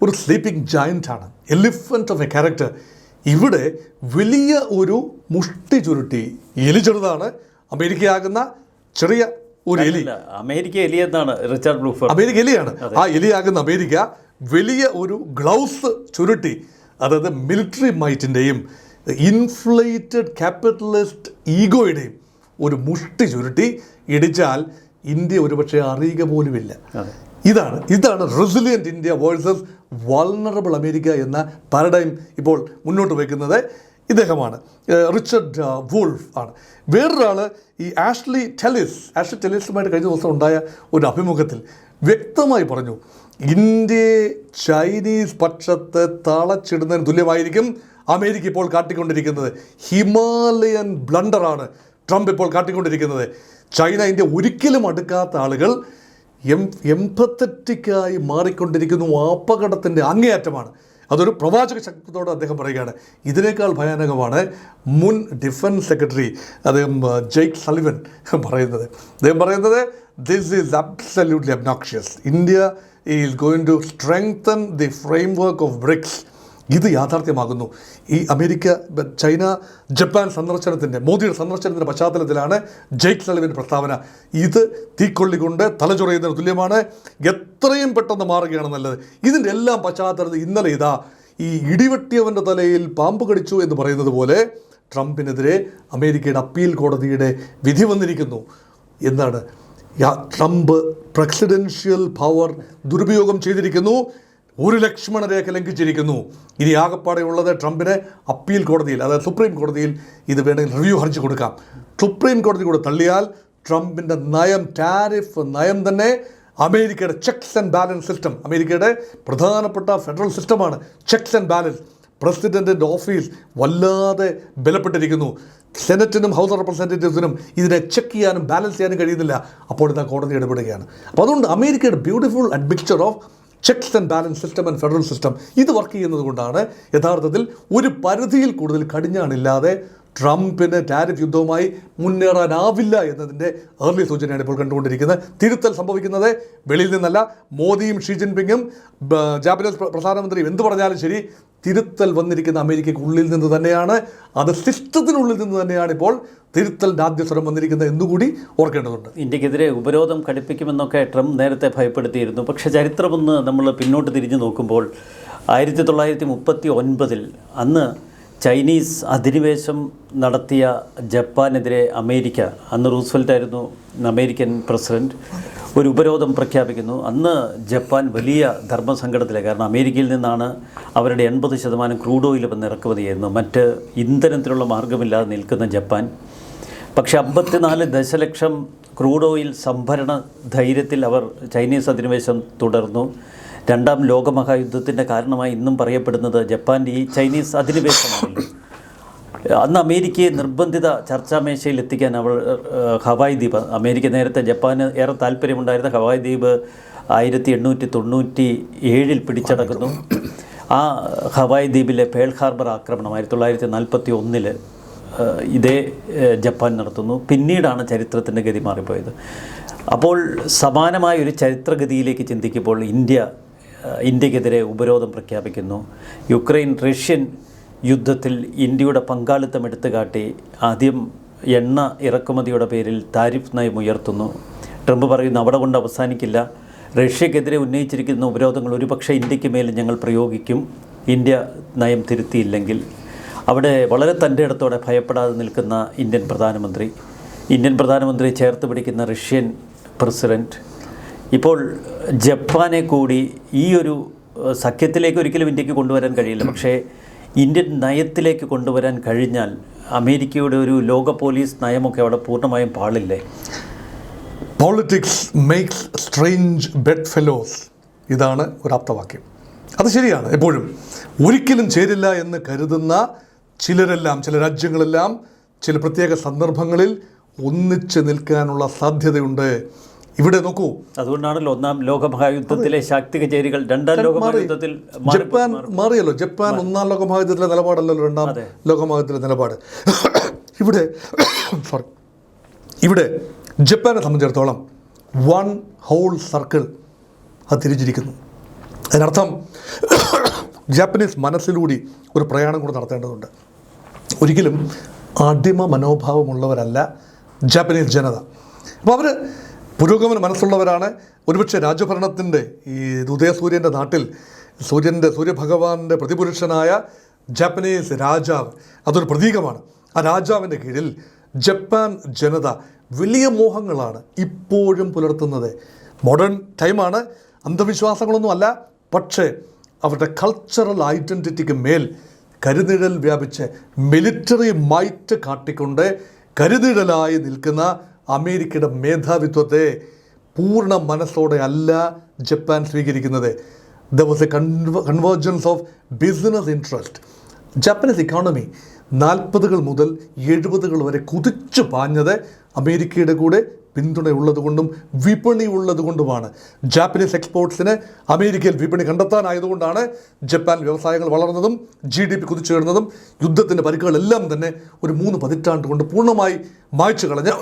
Speaker 2: ഒരു സ്ലീപ്പിംഗ് ജയൻ്റാണ്, എലിഫൻറ്റ് ഓഫ് എ ക്യാരക്ടർ. ഇവിടെ വലിയ ഒരു മുഷ്ടി ചുരുട്ടി എലി ചെറുതാണ്, അമേരിക്കയാകുന്ന ചെറിയ ഒരു എലി.
Speaker 1: അമേരിക്ക എലിയെന്നാണ് റിച്ചാർഡ് ബ്ലൂഫോർഡ്.
Speaker 2: അമേരിക്ക എലിയാണ്. ആ എലിയാകുന്ന അമേരിക്ക വലിയ ഒരു ഗ്ലൗസ് ചുരുട്ടി, അതായത് മിലിറ്ററി മൈറ്റിൻ്റെയും ഇൻഫ്ലേറ്റഡ് ക്യാപിറ്റലിസ്റ്റ് ഈഗോയുടെയും ഒരു മുഷ്ടി ചുരുട്ടി ഇടിച്ചാൽ ഇന്ത്യ ഒരുപക്ഷെ അറിയുക പോലുമില്ല. ഇതാണ് resilient India versus vulnerable America എന്ന പാരഡൈം ഇപ്പോൾ മുന്നോട്ട് വയ്ക്കുന്നത് ഇദ്ദേഹമാണ്, റിച്ചർഡ് വൂൾഫ് ആണ്. വേറൊരാൾ ഈ ആഷ്ലി ടെല്ലിസുമായിട്ട് കഴിഞ്ഞ ദിവസം ഉണ്ടായ ഒരു അഭിമുഖത്തിൽ വ്യക്തമായി പറഞ്ഞു, ഇന്ത്യയെ ചൈനീസ് പക്ഷത്ത് തളച്ചിടുന്നതിന് തുല്യമായിരിക്കും അമേരിക്ക ഇപ്പോൾ കാട്ടിക്കൊണ്ടിരിക്കുന്നത്. ഹിമാലയൻ ബ്ലണ്ടറാണ് ട്രംപ് ഇപ്പോൾ കാട്ടിക്കൊണ്ടിരിക്കുന്നത്. ചൈന ഇന്ത്യ ഒരിക്കലും അടുക്കാത്ത ആളുകൾ എംപത്തറ്റിക്കായി മാറിക്കൊണ്ടിരിക്കുന്നു. അപകടത്തിൻ്റെ അങ്ങേയറ്റമാണ്. അതൊരു പ്രവാചക ശക്തിയോടെ അദ്ദേഹം പറയുകയാണ്. ഇതിനേക്കാൾ ഭയാനകമാണ് മുൻ ഡിഫൻസ് സെക്രട്ടറി അദ്ദേഹം ജെയ്ക്ക് സളിവൻ പറയുന്നത്. അദ്ദേഹം പറയുന്നത് this is absolutely obnoxious. India is going to strengthen the framework of BRICS. ഇത് യാഥാർത്ഥ്യമാകുന്നു. ഈ ചൈന ജപ്പാൻ മോദിയുടെ സന്ദർശനത്തിൻ്റെ പശ്ചാത്തലത്തിലാണ് ജെയ്ക്ക് സളിവൻ്റെ പ്രസ്താവന. ഇത് തീക്കൊള്ളിക്കൊണ്ട് തലചൊറിയുന്നതിന് തുല്യമാണ്. എത്രയും പെട്ടെന്ന് മാറുകയാണ് നല്ലത്. ഇതിൻ്റെ എല്ലാം പശ്ചാത്തലത്തിൽ ഇന്നലെ ഈ ഇടിവെട്ടിയവൻ്റെ തലയിൽ പാമ്പ് കടിച്ചു എന്ന് പറയുന്നത് പോലെ ട്രംപിനെതിരെ അമേരിക്കയുടെ അപ്പീൽ കോടതിയുടെ വിധി വന്നിരിക്കുന്നു. എന്താണ്? ട്രംപ് പ്രസിഡൻഷ്യൽ പവർ ദുരുപയോഗം ചെയ്തിരിക്കുന്നു, ഒരു ലക്ഷ്മണരേഖ ലംഘിച്ചിരിക്കുന്നു. ഇനി ആകപ്പാടെയുള്ളത് ട്രംപിന് അപ്പീൽ കോടതിയിൽ, അതായത് സുപ്രീം കോടതിയിൽ ഇത് വേണമെങ്കിൽ റിവ്യൂ ഹർജി കൊടുക്കാം. സുപ്രീം കോടതി കൂടെ തള്ളിയാൽ ട്രംപിൻ്റെ നയം, ടാരിഫ് നയം തന്നെ അമേരിക്കയുടെ ചെക്സ് ആൻഡ് ബാലൻസ് സിസ്റ്റം, അമേരിക്കയുടെ പ്രധാനപ്പെട്ട ഫെഡറൽ സിസ്റ്റമാണ് ചെക്സ് ആൻഡ് ബാലൻസ്. പ്രസിഡൻറ്റിൻ്റെ ഓഫീസ് വല്ലാതെ ബലപ്പെട്ടിരിക്കുന്നു. സെനറ്റിനും ഹൗസ് ഓഫ് റെപ്രസെൻറ്റേറ്റീവ്സിനും ഇതിനെ ചെക്ക് ചെയ്യാനും ബാലൻസ് ചെയ്യാനും കഴിയുന്നില്ല. അപ്പോൾ ഇതാ കോടതി ഇടപെടുകയാണ്. അപ്പോൾ അതുകൊണ്ട് അമേരിക്കയുടെ beautiful admixture of checks and balance system and federal system ഇത് വർക്ക് ചെയ്യുന്നത് കൊണ്ടാണ് യഥാർത്ഥത്തിൽ ഒരു പരിധിയിൽ കൂടുതൽ കടിഞ്ഞാണില്ലാതെ ട്രംപിന് ടാരിഫ് യുദ്ധവുമായി മുന്നേറാനാവില്ല എന്നതിൻ്റെ ഏർലി സൂചനയാണ് ഇപ്പോൾ കണ്ടുകൊണ്ടിരിക്കുന്നത്. തിരുത്തൽ സംഭവിക്കുന്നത് വെളിയിൽ നിന്നല്ല. മോദിയും ഷീ ജിൻപിങ്ങും ജാപ്പനീസ് പ്രധാനമന്ത്രിയും എന്ത് പറഞ്ഞാലും ശരി, തിരുത്തൽ വന്നിരിക്കുന്ന അമേരിക്കയ്ക്ക് ഉള്ളിൽ നിന്ന് തന്നെയാണ്. അത് സിസ്റ്റത്തിനുള്ളിൽ നിന്ന് തന്നെയാണ് ഇപ്പോൾ തിരുത്തലിൻ്റെ ആദ്യ സ്വരം വന്നിരിക്കുന്നത് എന്നുകൂടി ഓർക്കേണ്ടതുണ്ട്.
Speaker 1: ഇന്ത്യക്കെതിരെ ഉപരോധം കടുപ്പിക്കുമെന്നൊക്കെ ട്രംപ് നേരത്തെ ഭയപ്പെടുത്തിയിരുന്നു. പക്ഷേ ചരിത്രമൊന്ന് നമ്മൾ പിന്നോട്ട് തിരിഞ്ഞു നോക്കുമ്പോൾ 1939 അന്ന് ചൈനീസ് അധിനിവേശം നടത്തിയ ജപ്പാനെതിരെ അമേരിക്ക, അന്ന് റൂസ്വെൽറ്റായിരുന്നു അമേരിക്കൻ പ്രസിഡന്റ്, ഒരു ഉപരോധം പ്രഖ്യാപിക്കുന്നു. അന്ന് ജപ്പാൻ വലിയ ധർമ്മസങ്കടത്തിലാണ്. കാരണം അമേരിക്കയിൽ നിന്നാണ് അവരുടെ 80% ക്രൂഡ് ഓയിൽ വന്ന് ഇറക്കുമതി ചെയ്യുന്നു. മറ്റ് ഇന്ധനത്തിനുള്ള മാർഗമില്ലാതെ നിൽക്കുന്ന ജപ്പാൻ. പക്ഷേ 54 ദശലക്ഷം ക്രൂഡ് ഓയിൽ സംഭരണ ധൈര്യത്തിൽ അവർ ചൈനീസ് അധിനിവേശം തുടർന്നു. രണ്ടാം ലോകമഹായുദ്ധത്തിൻ്റെ കാരണമായി ഇന്നും പറയപ്പെടുന്നത് ജപ്പാൻ്റെ ഈ ചൈനീസ് അധിനിവേശമാണല്ലോ. അന്ന് അമേരിക്കയെ നിർബന്ധിത ചർച്ചാമേശയിൽ എത്തിക്കാൻ അവൾ ഹവായ് ദ്വീപ്, അമേരിക്ക നേരത്തെ ജപ്പാന് ഏറെ താല്പര്യമുണ്ടായിരുന്ന ഹവായ് ദ്വീപ് 1897 പിടിച്ചടക്കുന്നു. ആ ഹവായ് ദ്വീപിലെ പേൾ ഹാർബർ ആക്രമണം 1941 ഇതേ ജപ്പാൻ നടത്തുന്നു. പിന്നീടാണ് ചരിത്രത്തിൻ്റെ ഗതി മാറിപ്പോയത്. അപ്പോൾ സമാനമായ ഒരു ചരിത്രഗതിയിലേക്ക് ചിന്തിക്കുമ്പോൾ ഇന്ത്യക്കെതിരെ ഉപരോധം പ്രഖ്യാപിക്കുന്നു. യുക്രൈൻ റഷ്യൻ യുദ്ധത്തിൽ ഇന്ത്യയുടെ പങ്കാളിത്തം എടുത്തുകാട്ടി ആദ്യം എണ്ണ ഇറക്കുമതിയുടെ പേരിൽ താരിഫ് നയം ഉയർത്തുന്നു. ട്രംപ് പറയുന്നു അവിടെ കൊണ്ട് അവസാനിക്കില്ല, റഷ്യക്കെതിരെ ഉന്നയിച്ചിരിക്കുന്ന ഉപരോധങ്ങൾ ഒരുപക്ഷെ ഇന്ത്യക്ക് മേൽ ഞങ്ങൾ പ്രയോഗിക്കും ഇന്ത്യ നയം തിരുത്തിയില്ലെങ്കിൽ. അവിടെ വളരെ തൻ്റെ ഇടത്തോടെ ഭയപ്പെടാതെ നിൽക്കുന്ന ഇന്ത്യൻ പ്രധാനമന്ത്രി ചേർത്ത് പിടിക്കുന്ന റഷ്യൻ പ്രസിഡൻറ്റ്. ഇപ്പോൾ ജപ്പാനെ കൂടി ഈ ഒരു സഖ്യത്തിലേക്ക് ഒരിക്കലും ഇന്ത്യക്ക് കൊണ്ടുവരാൻ കഴിയില്ല. പക്ഷേ ഇന്ത്യൻ നയത്തിലേക്ക് കൊണ്ടുവരാൻ കഴിഞ്ഞാൽ അമേരിക്കയുടെ ഒരു ലോക പോലീസ് നയമൊക്കെ അവിടെ പൂർണ്ണമായും പാളില്ലേ?
Speaker 2: Politics makes strange bedfellows, ഇതാണ് ഒരു ആപ്തവാക്യം. അത് ശരിയാണ്. എപ്പോഴും ഒരിക്കലും ചേരില്ല എന്ന് കരുതുന്ന ചിലരെല്ലാം, ചില രാജ്യങ്ങളെല്ലാം ചില പ്രത്യേക സന്ദർഭങ്ങളിൽ ഒന്നിച്ച് നിൽക്കാനുള്ള സാധ്യതയുണ്ട്. ഇവിടെ നോക്കൂ,
Speaker 1: അതുകൊണ്ടാണല്ലോ ഒന്നാം ലോകമഹായുദ്ധത്തിലെ ശാക്തിക ചേരികൾ രണ്ടാം ലോകമഹായുദ്ധത്തിൽ
Speaker 2: ജപ്പാൻ മാറിയല്ലോ. ജപ്പാൻ ഒന്നാം ലോകമഹായുദ്ധത്തിലെ നിലപാടല്ലല്ലോ രണ്ടാം ലോകമഹായുദ്ധത്തിലെ നിലപാട്. ഇവിടെ ജപ്പാനെ സംബന്ധിച്ചിടത്തോളം വൺ ഹോൾ സർക്കിൾ അത് തിരിച്ചിരിക്കുന്നു. അതിനർത്ഥം ജാപ്പനീസ് മനസ്സിലൂടെ ഒരു പ്രയാണം കൂടെ നടത്തേണ്ടതുണ്ട്. ഒരിക്കലും അടിമ മനോഭാവമുള്ളവരല്ല ജാപ്പനീസ് ജനത. അപ്പോൾ അവർ പുരോഗമന മനസ്സുള്ളവരാണ്. ഒരുപക്ഷെ രാജഭരണത്തിൻ്റെ ഈ ഉദയസൂര്യൻ്റെ നാട്ടിൽ സൂര്യഭഗവാന്റെ പ്രതിപുരുഷനായ ജാപ്പനീസ് രാജാവ് അതൊരു പ്രതീകമാണ്. ആ രാജാവിൻ്റെ കീഴിൽ ജപ്പാൻ ജനത വലിയ മോഹങ്ങളാണ് ഇപ്പോഴും പുലർത്തുന്നത്. മോഡേൺ ടൈമാണ്, അന്ധവിശ്വാസങ്ങളൊന്നും അല്ല. പക്ഷേ അവരുടെ കൾച്ചറൽ ഐഡൻറ്റിറ്റിക്ക് മേൽ കരുനിഴൽ വ്യാപിച്ച് മിലിറ്ററി മൈറ്റ് കാട്ടിക്കൊണ്ട് കരുനിഴലായി നിൽക്കുന്ന അമേരിക്കയുടെ മേധാവിത്വത്തെ പൂർണ്ണ മനസ്സോടെ അല്ല ജപ്പാൻ സ്വീകരിക്കുന്നത്. There was A convergence of business interest. Japanese economy 40 മുതൽ 70 വരെ കുതിച്ചു പാഞ്ഞത് അമേരിക്കയുടെ കൂടെ പിന്തുണയുള്ളത് കൊണ്ടും വിപണി ഉള്ളത് കൊണ്ടുമാണ്. ജാപ്പനീസ് എക്സ്പോർട്സിന് അമേരിക്കയിൽ വിപണി കണ്ടെത്താനായതുകൊണ്ടാണ് ജപ്പാൻ വ്യവസായങ്ങൾ വളർന്നതും GDP കുതിച്ചുയർന്നതും. യുദ്ധത്തിൻ്റെ പരിക്കുകളെല്ലാം തന്നെ ഒരു 3 പതിറ്റാണ്ട് കൊണ്ട് പൂർണ്ണമായി മായ്ച്ചു കളഞ്ഞ്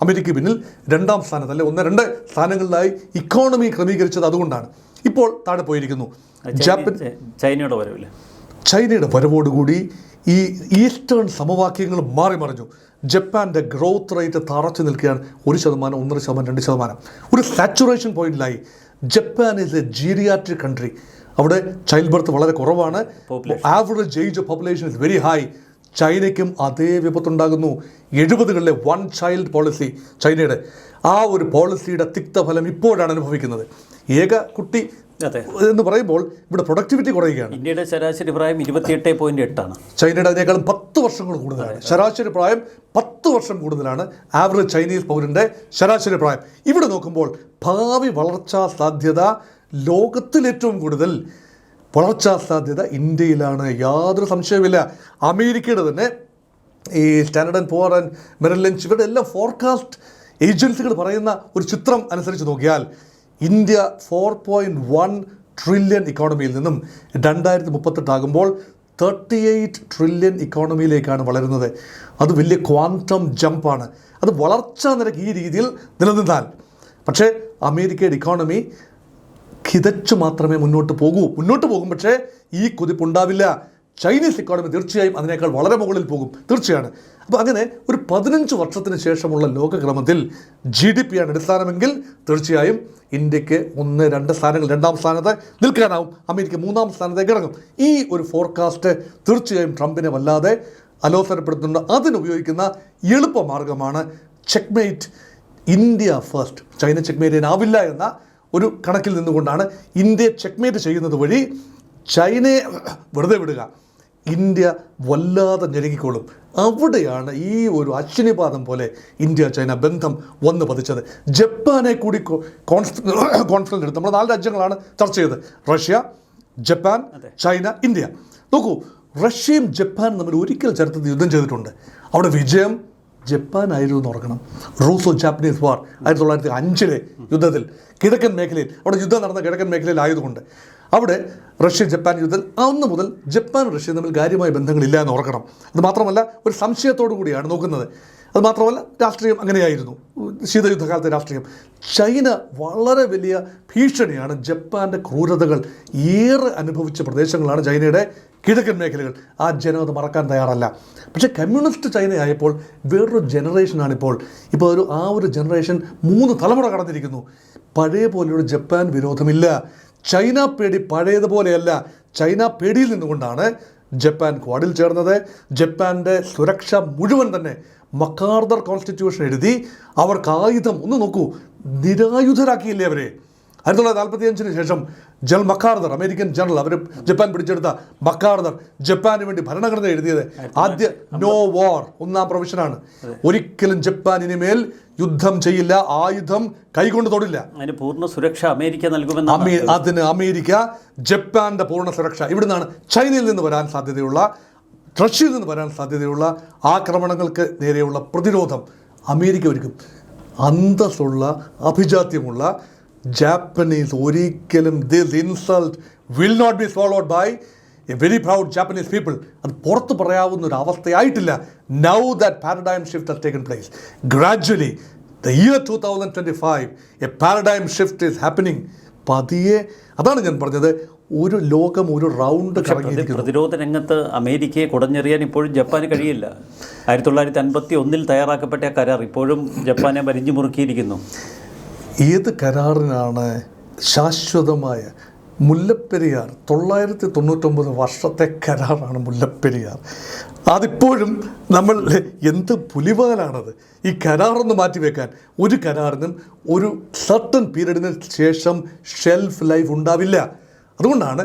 Speaker 2: അമേരിക്ക പിന്നിൽ 2ാം സ്ഥാനത്ത്, അല്ലെ 1-2 സ്ഥാനങ്ങളിലായി ഇക്കോണമി ക്രമീകരിച്ചത് അതുകൊണ്ടാണ്. ഇപ്പോൾ താഴെ പോയിരിക്കുന്നു. ചൈനയുടെ വരവോടുകൂടി ഈ ഈസ്റ്റേൺ സമവാക്യങ്ങൾ മാറി മറിഞ്ഞു. ജപ്പാൻ്റെ ഗ്രോത്ത് റേറ്റ് തറച്ചു നിൽക്കുകയാണ്. 1%, 1.5%, 2%. ഒരു സാച്ചുറേഷൻ പോയിന്റിലായി. Japan is a geriatric country. അവിടെ ചൈൽഡ് ബർത്ത് വളരെ കുറവാണ്. Average age of population is very high. ചൈനയ്ക്കും അതേ വിപത്തുണ്ടാകുന്നു. 70കളിലെ 1 ചൈൽഡ് പോളിസി ചൈനയുടെ, ആ ഒരു പോളിസിയുടെ തിക്തഫലം ഇപ്പോഴാണ് അനുഭവിക്കുന്നത്. ഏക കുട്ടി
Speaker 1: അതെ.
Speaker 2: എന്ന് പറയുമ്പോൾ ഇവിടെ പ്രൊഡക്ടിവിറ്റി കുറയുകയാണ്.
Speaker 1: ഇന്ത്യയുടെ ശരാശരി പ്രായം 28.8
Speaker 2: ചൈനയുടെ അതിനേക്കാളും 10 വർഷങ്ങൾ കൂടുതലാണ്. ശരാശരി പ്രായം 10 വർഷം കൂടുതലാണ് ആവറേജ് ചൈനീസ് പൗരൻ്റെ ശരാശരി പ്രായം. ഇവിടെ നോക്കുമ്പോൾ ഭാവി വളർച്ചാ സാധ്യത ലോകത്തിലേറ്റവും കൂടുതൽ വളർച്ചാ സാധ്യത ഇന്ത്യയിലാണ്, യാതൊരു സംശയവുമില്ല. അമേരിക്കയുടെ തന്നെ ഈ Standard and Poor and Merrill Lynch ഇവരുടെ എല്ലാം ഫോർകാസ്റ്റ് ഏജൻസികൾ പറയുന്ന ഒരു ചിത്രം അനുസരിച്ച് നോക്കിയാൽ ഇന്ത്യ 4.1 ട്രില്യൺ ഇക്കോണമിയിൽ നിന്നും 2038 ആകുമ്പോൾ 38 ട്രില്യൺ ഇക്കോണമിയിലേക്കാണ് വളരുന്നത്. അത് വലിയ ക്വാണ്ടം ജമ്പാണ്. അത് വളർച്ചാ നിരക്ക് ഈ രീതിയിൽ നിലനിന്നാൽ, പക്ഷേ അമേരിക്കയുടെ ഇക്കോണമി കിതച്ചു മാത്രമേ മുന്നോട്ട് പോകും. പക്ഷേ ഈ കുതിപ്പുണ്ടാവില്ല. ചൈനീസ് ഇക്കോണമി തീർച്ചയായും അതിനേക്കാൾ വളരെ മുകളിൽ പോകും, തീർച്ചയാണ്. അപ്പോൾ അങ്ങനെ ഒരു 15 വർഷത്തിന് ശേഷമുള്ള ലോകക്രമത്തിൽ GDP ആണ് അടിസ്ഥാനമെങ്കിൽ തീർച്ചയായും ഇന്ത്യക്ക് 1-2 സ്ഥാനങ്ങൾ 2ാം സ്ഥാനത്ത് നിൽക്കാനാവും. അമേരിക്ക 3ാം സ്ഥാനത്തേക്ക് ഇറങ്ങും. ഈ ഒരു ഫോർകാസ്റ്റ് തീർച്ചയായും ട്രംപിനെ വല്ലാതെ അലോസരപ്പെടുത്തുന്നുണ്ട്. അതിനുപയോഗിക്കുന്ന എളുപ്പമാർഗമാണ് checkmate, India first. China checkmate ചെയ്യാനാവില്ല എന്ന ഒരു കണക്കിൽ നിന്നുകൊണ്ടാണ് ഇന്ത്യ ചെക്ക്മേറ്റ് ചെയ്യുന്നത് വഴി ചൈനയെ വെറുതെ വിടുക. ഇന്ത്യ വല്ലാതെ ഞെരുങ്ങിക്കോളും. അവിടെയാണ് ഈ ഒരു അശ്വിനിപാതം പോലെ ഇന്ത്യ ചൈന ബന്ധം വന്ന് പതിച്ചത്. ജപ്പാനെ കൂടി കോൺഫറൻസ് എടുത്ത് നമ്മൾ 4 രാജ്യങ്ങളാണ് ചർച്ച ചെയ്തത്: റഷ്യ, ജപ്പാൻ, ചൈന, ഇന്ത്യ. നോക്കൂ, റഷ്യയും ജപ്പാനും തമ്മിൽ ഒരിക്കൽ ചരിത്രത്തിൽ യുദ്ധം ചെയ്തിട്ടുണ്ട്. അവിടെ വിജയം ജപ്പാനായിരുന്നു എന്ന് ഓർക്കണം. റൂസോ ജാപ്പനീസ് വാർ 1905 യുദ്ധത്തിൽ കിഴക്കൻ മേഖലയിൽ, അവിടെ യുദ്ധം നടന്ന കിഴക്കൻ മേഖലയിലായതുകൊണ്ട് അവിടെ റഷ്യ ജപ്പാൻ യുദ്ധത്തിൽ അന്ന് മുതൽ ജപ്പാൻ റഷ്യ തമ്മിൽ കാര്യമായ ബന്ധങ്ങളില്ല എന്ന് ഓർക്കണം. അത് മാത്രമല്ല ഒരു സംശയത്തോടു കൂടിയാണ് നോക്കുന്നത്. അത് മാത്രമല്ല രാഷ്ട്രീയം അങ്ങനെയായിരുന്നു, ശീതയുദ്ധകാലത്തെ രാഷ്ട്രീയം. ചൈന വളരെ വലിയ ഭീഷണിയാണ്. ജപ്പാൻ്റെ ക്രൂരതകൾ ഏറെ അനുഭവിച്ച പ്രദേശങ്ങളാണ് ചൈനയുടെ കിഴക്കൻ മേഖലകൾ. ആ ജനം അത് മറക്കാൻ തയ്യാറല്ല. പക്ഷേ കമ്മ്യൂണിസ്റ്റ് ചൈനയായപ്പോൾ വേറൊരു ജനറേഷനാണിപ്പോൾ. ഇപ്പോൾ ആ ഒരു ജനറേഷൻ 3 തലമുറ കടന്നിരിക്കുന്നു. പഴയ പോലെയൊരു ജപ്പാൻ വിരോധമില്ല. ചൈന പേടി പഴയതുപോലെയല്ല. ചൈന പേടിയിൽ നിന്നുകൊണ്ടാണ് ജപ്പാൻ ക്വാഡിൽ ചേർന്നത്. ജപ്പാൻ്റെ സുരക്ഷ മുഴുവൻ തന്നെ മക്കാർദർ കോൺസ്റ്റിറ്റ്യൂഷൻ എഴുതി അവർക്ക് ആയുധം ഒന്ന് നോക്കൂ, നിരായുധരാക്കിയില്ലേ അവരെ. 1945 ശേഷം ജനറൽ മക്കാർദർ, അമേരിക്കൻ ജനറൽ, അവർ ജപ്പാൻ പിടിച്ചെടുത്ത മക്കാർദർ ജപ്പാന് വേണ്ടി ഭരണഘടന എഴുതിയത് ആദ്യ നോ വാർ 1ാം പ്രൊവിഷനാണ്. ഒരിക്കലും ജപ്പാൻ ഇനിമേൽ യുദ്ധം ചെയ്യില്ല, ആയുധം കൈകൊണ്ട് തൊടില്ല.
Speaker 1: അതിന് പൂർണ്ണ സുരക്ഷ അമേരിക്ക നൽകുമെന്ന്.
Speaker 2: അതിന് അമേരിക്ക ജപ്പാന്റെ പൂർണ്ണ സുരക്ഷ. ഇവിടുന്നാണ് ചൈനയിൽ നിന്ന് വരാൻ സാധ്യതയുള്ള, റഷ്യയിൽ നിന്ന് വരാൻ സാധ്യതയുള്ള ആക്രമണങ്ങൾക്ക് നേരെയുള്ള പ്രതിരോധം അമേരിക്ക ഒരുക്കും. അന്തസ്സുള്ള, അഭിജാത്യമുള്ള ജാപ്പനീസ് ഒരിക്കലും this insult will not be swallowed by a very proud Japanese people. അത് പുറത്ത് പറയാവുന്ന ഒരു അവസ്ഥയായിട്ടില്ല. Now that paradigm shift has taken place gradually. The year 2025 a paradigm shift is happening. പതിയെ, അതാണ് ഞാൻ പറഞ്ഞത്, ഒരു ലോകം ഒരു റൗണ്ട് കറങ്ങിയിരിക്കുന്നു.
Speaker 1: പ്രതിരോധ രംഗത്ത് അമേരിക്കയെ കുടഞ്ഞെറിയാൻ ഇപ്പോഴും ജപ്പാന് കഴിയില്ല. 1951 തയ്യാറാക്കപ്പെട്ട കരാർ ഇപ്പോഴും ജപ്പാനെ വരിഞ്ഞു മുറുക്കിയിരിക്കുന്നു.
Speaker 2: ഏത് കരാറിനാണ് ശാശ്വതമായ? മുല്ലപ്പെരിയാർ 999 വർഷത്തെ കരാറാണ് മുല്ലപ്പെരിയാർ. അതിപ്പോഴും നമ്മൾ എന്ത് പുലിവാലാണത് ഈ കരാറൊന്ന് മാറ്റിവെക്കാൻ. ഒരു കരാറിനും ഒരു സർട്ടൻ പീരീഡിന് ശേഷം ഷെൽഫ് ലൈഫ് ഉണ്ടാവില്ല. അതുകൊണ്ടാണ്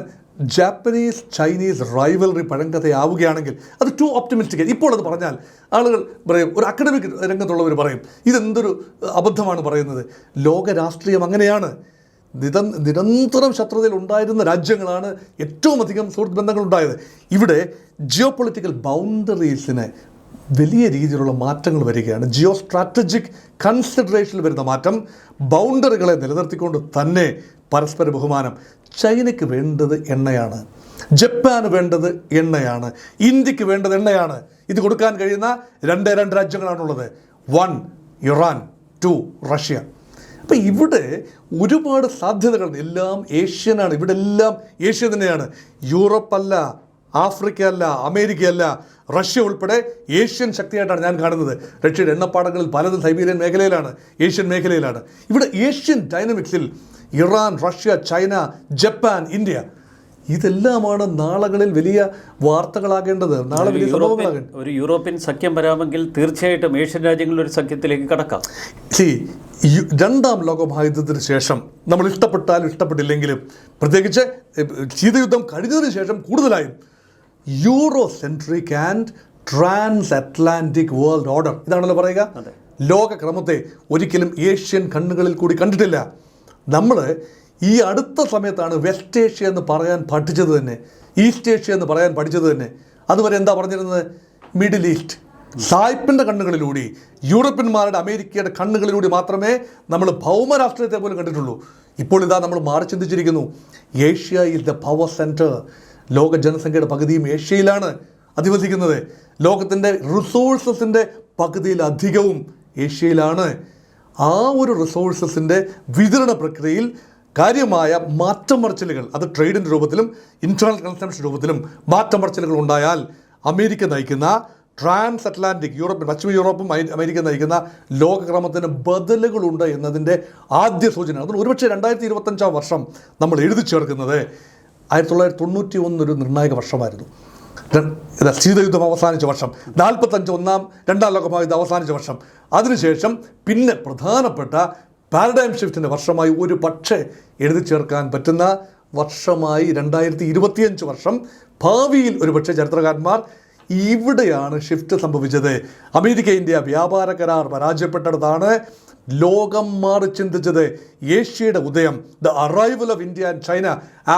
Speaker 2: ജാപ്പനീസ് ചൈനീസ് റൈവലറി പഴങ്കഥയാവുകയാണെങ്കിൽ അത് ടു ഓപ്റ്റിമിസ്റ്റിക്. ഇപ്പോൾ അത് പറഞ്ഞാൽ ആളുകൾ പറയും, ഒരു അക്കാഡമിക് രംഗത്തുള്ളവർ പറയും, ഇതെന്തൊരു അബദ്ധമാണ് പറയുന്നത്. ലോക രാഷ്ട്രീയം അങ്ങനെയാണ്. നിരന്തരം ശത്രുതയിൽ ഉണ്ടായിരുന്ന രാജ്യങ്ങളാണ് ഏറ്റവും അധികം സുഹൃത്ത് ബന്ധങ്ങളുണ്ടായത്. ഇവിടെ ജിയോ പൊളിറ്റിക്കൽ ബൗണ്ടറീസിന് വലിയ രീതിയിലുള്ള മാറ്റങ്ങൾ വരികയാണ്. ജിയോ സ്ട്രാറ്റജിക് കൺസിഡറേഷനിൽ വരുന്ന മാറ്റം, ബൗണ്ടറികളെ നിലനിർത്തിക്കൊണ്ട് തന്നെ പരസ്പര ബഹുമാനം. ചൈനയ്ക്ക് വേണ്ടത് എണ്ണയാണ്, ജപ്പാന് വേണ്ടത് എണ്ണയാണ്, ഇന്ത്യക്ക് വേണ്ടത് എണ്ണയാണ്. ഇത് കൊടുക്കാൻ കഴിയുന്ന 2 രാജ്യങ്ങളാണുള്ളത്. 1 ഇറാൻ, 2 റഷ്യ. അപ്പം ഇവിടെ ഒരുപാട് സാധ്യതകൾ, എല്ലാം ഏഷ്യനാണ്. ഇവിടെ എല്ലാം ഏഷ്യ തന്നെയാണ്. യൂറോപ്പല്ല, ആഫ്രിക്ക അല്ല, അമേരിക്ക അല്ല, റഷ്യ ഉൾപ്പെടെ ഏഷ്യൻ ശക്തിയായിട്ടാണ് ഞാൻ കാണുന്നത്. റഷ്യയുടെ എണ്ണപ്പാടങ്ങളിൽ പലതും സൈബീരിയൻ മേഖലയിലാണ്, ഏഷ്യൻ മേഖലയിലാണ്. ഇവിടെ ഏഷ്യൻ ഡൈനമിക്സിൽ Iran, Russia, China, Japan, India ഇതെല്ലാമാണ് നാളുകളിൽ വലിയ വാർത്തകളാകേണ്ടത്, നാളെ വലിയ സംഭവങ്ങളാകേണ്ടത്.
Speaker 1: ഒരു യൂറോപ്യൻ സഖ്യം വരാമെങ്കിൽ തീർച്ചയായിട്ടും ഏഷ്യൻ രാജ്യങ്ങളിൽ ഒരു സഖ്യത്തിലേക്ക് കടക്കാം.
Speaker 2: രണ്ടാം ലോകമഹായുദ്ധത്തിന് ശേഷം നമ്മൾ ഇഷ്ടപ്പെട്ടാലും ഇഷ്ടപ്പെട്ടില്ലെങ്കിലും, പ്രത്യേകിച്ച് ശീതയുദ്ധം കഴിഞ്ഞതിന് ശേഷം കൂടുതലായും euro centric and trans Atlantic world order, ഇതാണല്ലോ പറയുക. ലോകക്രമത്തെ ഒരിക്കലും ഏഷ്യൻ കണ്ണുകളിൽ കൂടി കണ്ടിട്ടില്ല. നമ്മൾ ഈ അടുത്ത സമയത്താണ് വെസ്റ്റ് ഏഷ്യ എന്ന് പറയാൻ പഠിച്ചത് തന്നെ, ഈസ്റ്റ് ഏഷ്യ എന്ന് പറയാൻ പഠിച്ചത് തന്നെ. അതുവരെ എന്താ പറഞ്ഞിരുന്നത്? Middle east. സായിപ്പിൻ്റെ കണ്ണുകളിലൂടെ, യൂറോപ്യന്മാരുടെ അമേരിക്കയുടെ കണ്ണുകളിലൂടെ മാത്രമേ നമ്മൾ ഭൗമരാഷ്ട്രീയത്തെ പോലും കണ്ടിട്ടുള്ളൂ. ഇപ്പോൾ ഇതാ നമ്മൾ മാറി ചിന്തിച്ചിരിക്കുന്നു. Asia is the power centre. ലോക ജനസംഖ്യയുടെ പകുതിയും ഏഷ്യയിലാണ് അധിവസിക്കുന്നത്. ലോകത്തിൻ്റെ റിസോഴ്സസിൻ്റെ പകുതിയിലധികവും ഏഷ്യയിലാണ്. ആ ഒരു റിസോഴ്സസിൻ്റെ വിതരണ പ്രക്രിയയിൽ കാര്യമായ മാറ്റം മറിച്ചിലുകൾ, അത് ട്രേഡിൻ്റെ രൂപത്തിലും ഇൻറ്റേർണൽ കൺസംപ്ഷൻ രൂപത്തിലും മാറ്റം മറിച്ചിലുകൾ ഉണ്ടായാൽ അമേരിക്ക നയിക്കുന്ന ട്രാൻസ് അറ്റ്ലാന്റിക്, പശ്ചിമ യൂറോപ്പും അമേരിക്ക നയിക്കുന്ന ലോകക്രമത്തിന് ബദലുകളുണ്ട് എന്നതിൻ്റെ ആദ്യ സൂചന. അതുകൊണ്ട് ഒരുപക്ഷെ 2025 വർഷം നമ്മൾ എഴുതി ചേർക്കുന്നത് 1991 ഒരു നിർണായക വർഷമായിരുന്നു. ശീതയുദ്ധം അവസാനിച്ച വർഷം, 45 രണ്ടാം ലോകമഹായുദ്ധം അവസാനിച്ച വർഷം. അതിനുശേഷം പിന്നെ പ്രധാനപ്പെട്ട പാരഡൈം ഷിഫ്റ്റിൻ്റെ വർഷമായി ഒരു പക്ഷേ എഴുതി ചേർക്കാൻ പറ്റുന്ന വർഷമായി 2025 വർഷം. ഭാവിയിൽ ഒരുപക്ഷെ ചരിത്രകാരന്മാർ ഇവിടെയാണ് ഷിഫ്റ്റ് സംഭവിച്ചത്. അമേരിക്ക ഇന്ത്യ വ്യാപാര കരാർ പരാജയപ്പെട്ടിടത്താണ് ലോകം മാറി ചിന്തിച്ചത്. ഏഷ്യയുടെ ഉദയം, the arrival of India and China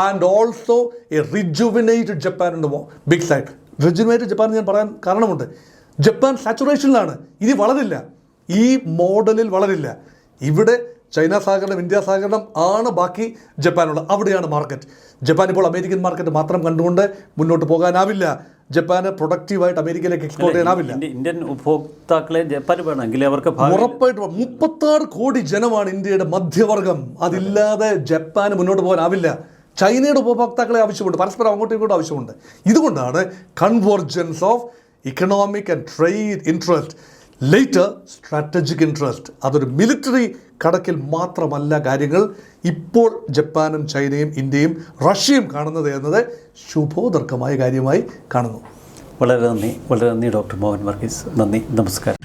Speaker 2: and also a rejuvenated Japan in the big side. Rejuvenated Japan ഞാൻ പറയാൻ കാരണമുണ്ട്. ജപ്പാൻ സാച്ചുറേഷനിലാണ്, ഇനി വളരില്ല, ഈ മോഡലിൽ വളരില്ല. ഇവിടെ ചൈന സഹകരണം, ഇന്ത്യ സഹകരണം ആണ് ബാക്കി ജപ്പാനുള്ളത്. അവിടെയാണ് മാർക്കറ്റ്. ജപ്പാൻ ഇപ്പോൾ അമേരിക്കൻ മാർക്കറ്റ് മാത്രം കണ്ടുകൊണ്ട് മുന്നോട്ട് പോകാനാവില്ല. ജപ്പാന് പ്രൊഡക്റ്റീവായിട്ട് അമേരിക്കയിലേക്ക് എക്സ്പോർട്ട് ചെയ്യാനാവില്ല.
Speaker 1: ഇന്ത്യൻ ഉപഭോക്താക്കളെ ജപ്പാൻ വേണമെങ്കിൽ അവർക്ക്
Speaker 2: ഉറപ്പായിട്ട് 36 കോടി ജനമാണ് ഇന്ത്യയുടെ മധ്യവർഗം. അതില്ലാതെ ജപ്പാന് മുന്നോട്ട് പോകാനാവില്ല. ചൈനയുടെ ഉപഭോക്താക്കളെ ആവശ്യമുണ്ട്, പരസ്പരം അങ്ങോട്ടും ഇങ്ങോട്ടും ആവശ്യമുണ്ട്. ഇതുകൊണ്ടാണ് convergence of economic and trade interest, later strategic interest. അതൊരു മിലിറ്ററി കടക്കിൽ മാത്രമല്ല കാര്യങ്ങൾ ഇപ്പോൾ ജപ്പാനും ചൈനയും ഇന്ത്യയും റഷ്യയും കാണുന്നത് എന്നത് ശുഭോദർക്കമായ കാര്യമായി കാണുന്നു.
Speaker 1: വളരെ നന്ദി ഡോക്ടർ മോഹൻ വർഗീസ്. നന്ദി, നമസ്കാരം.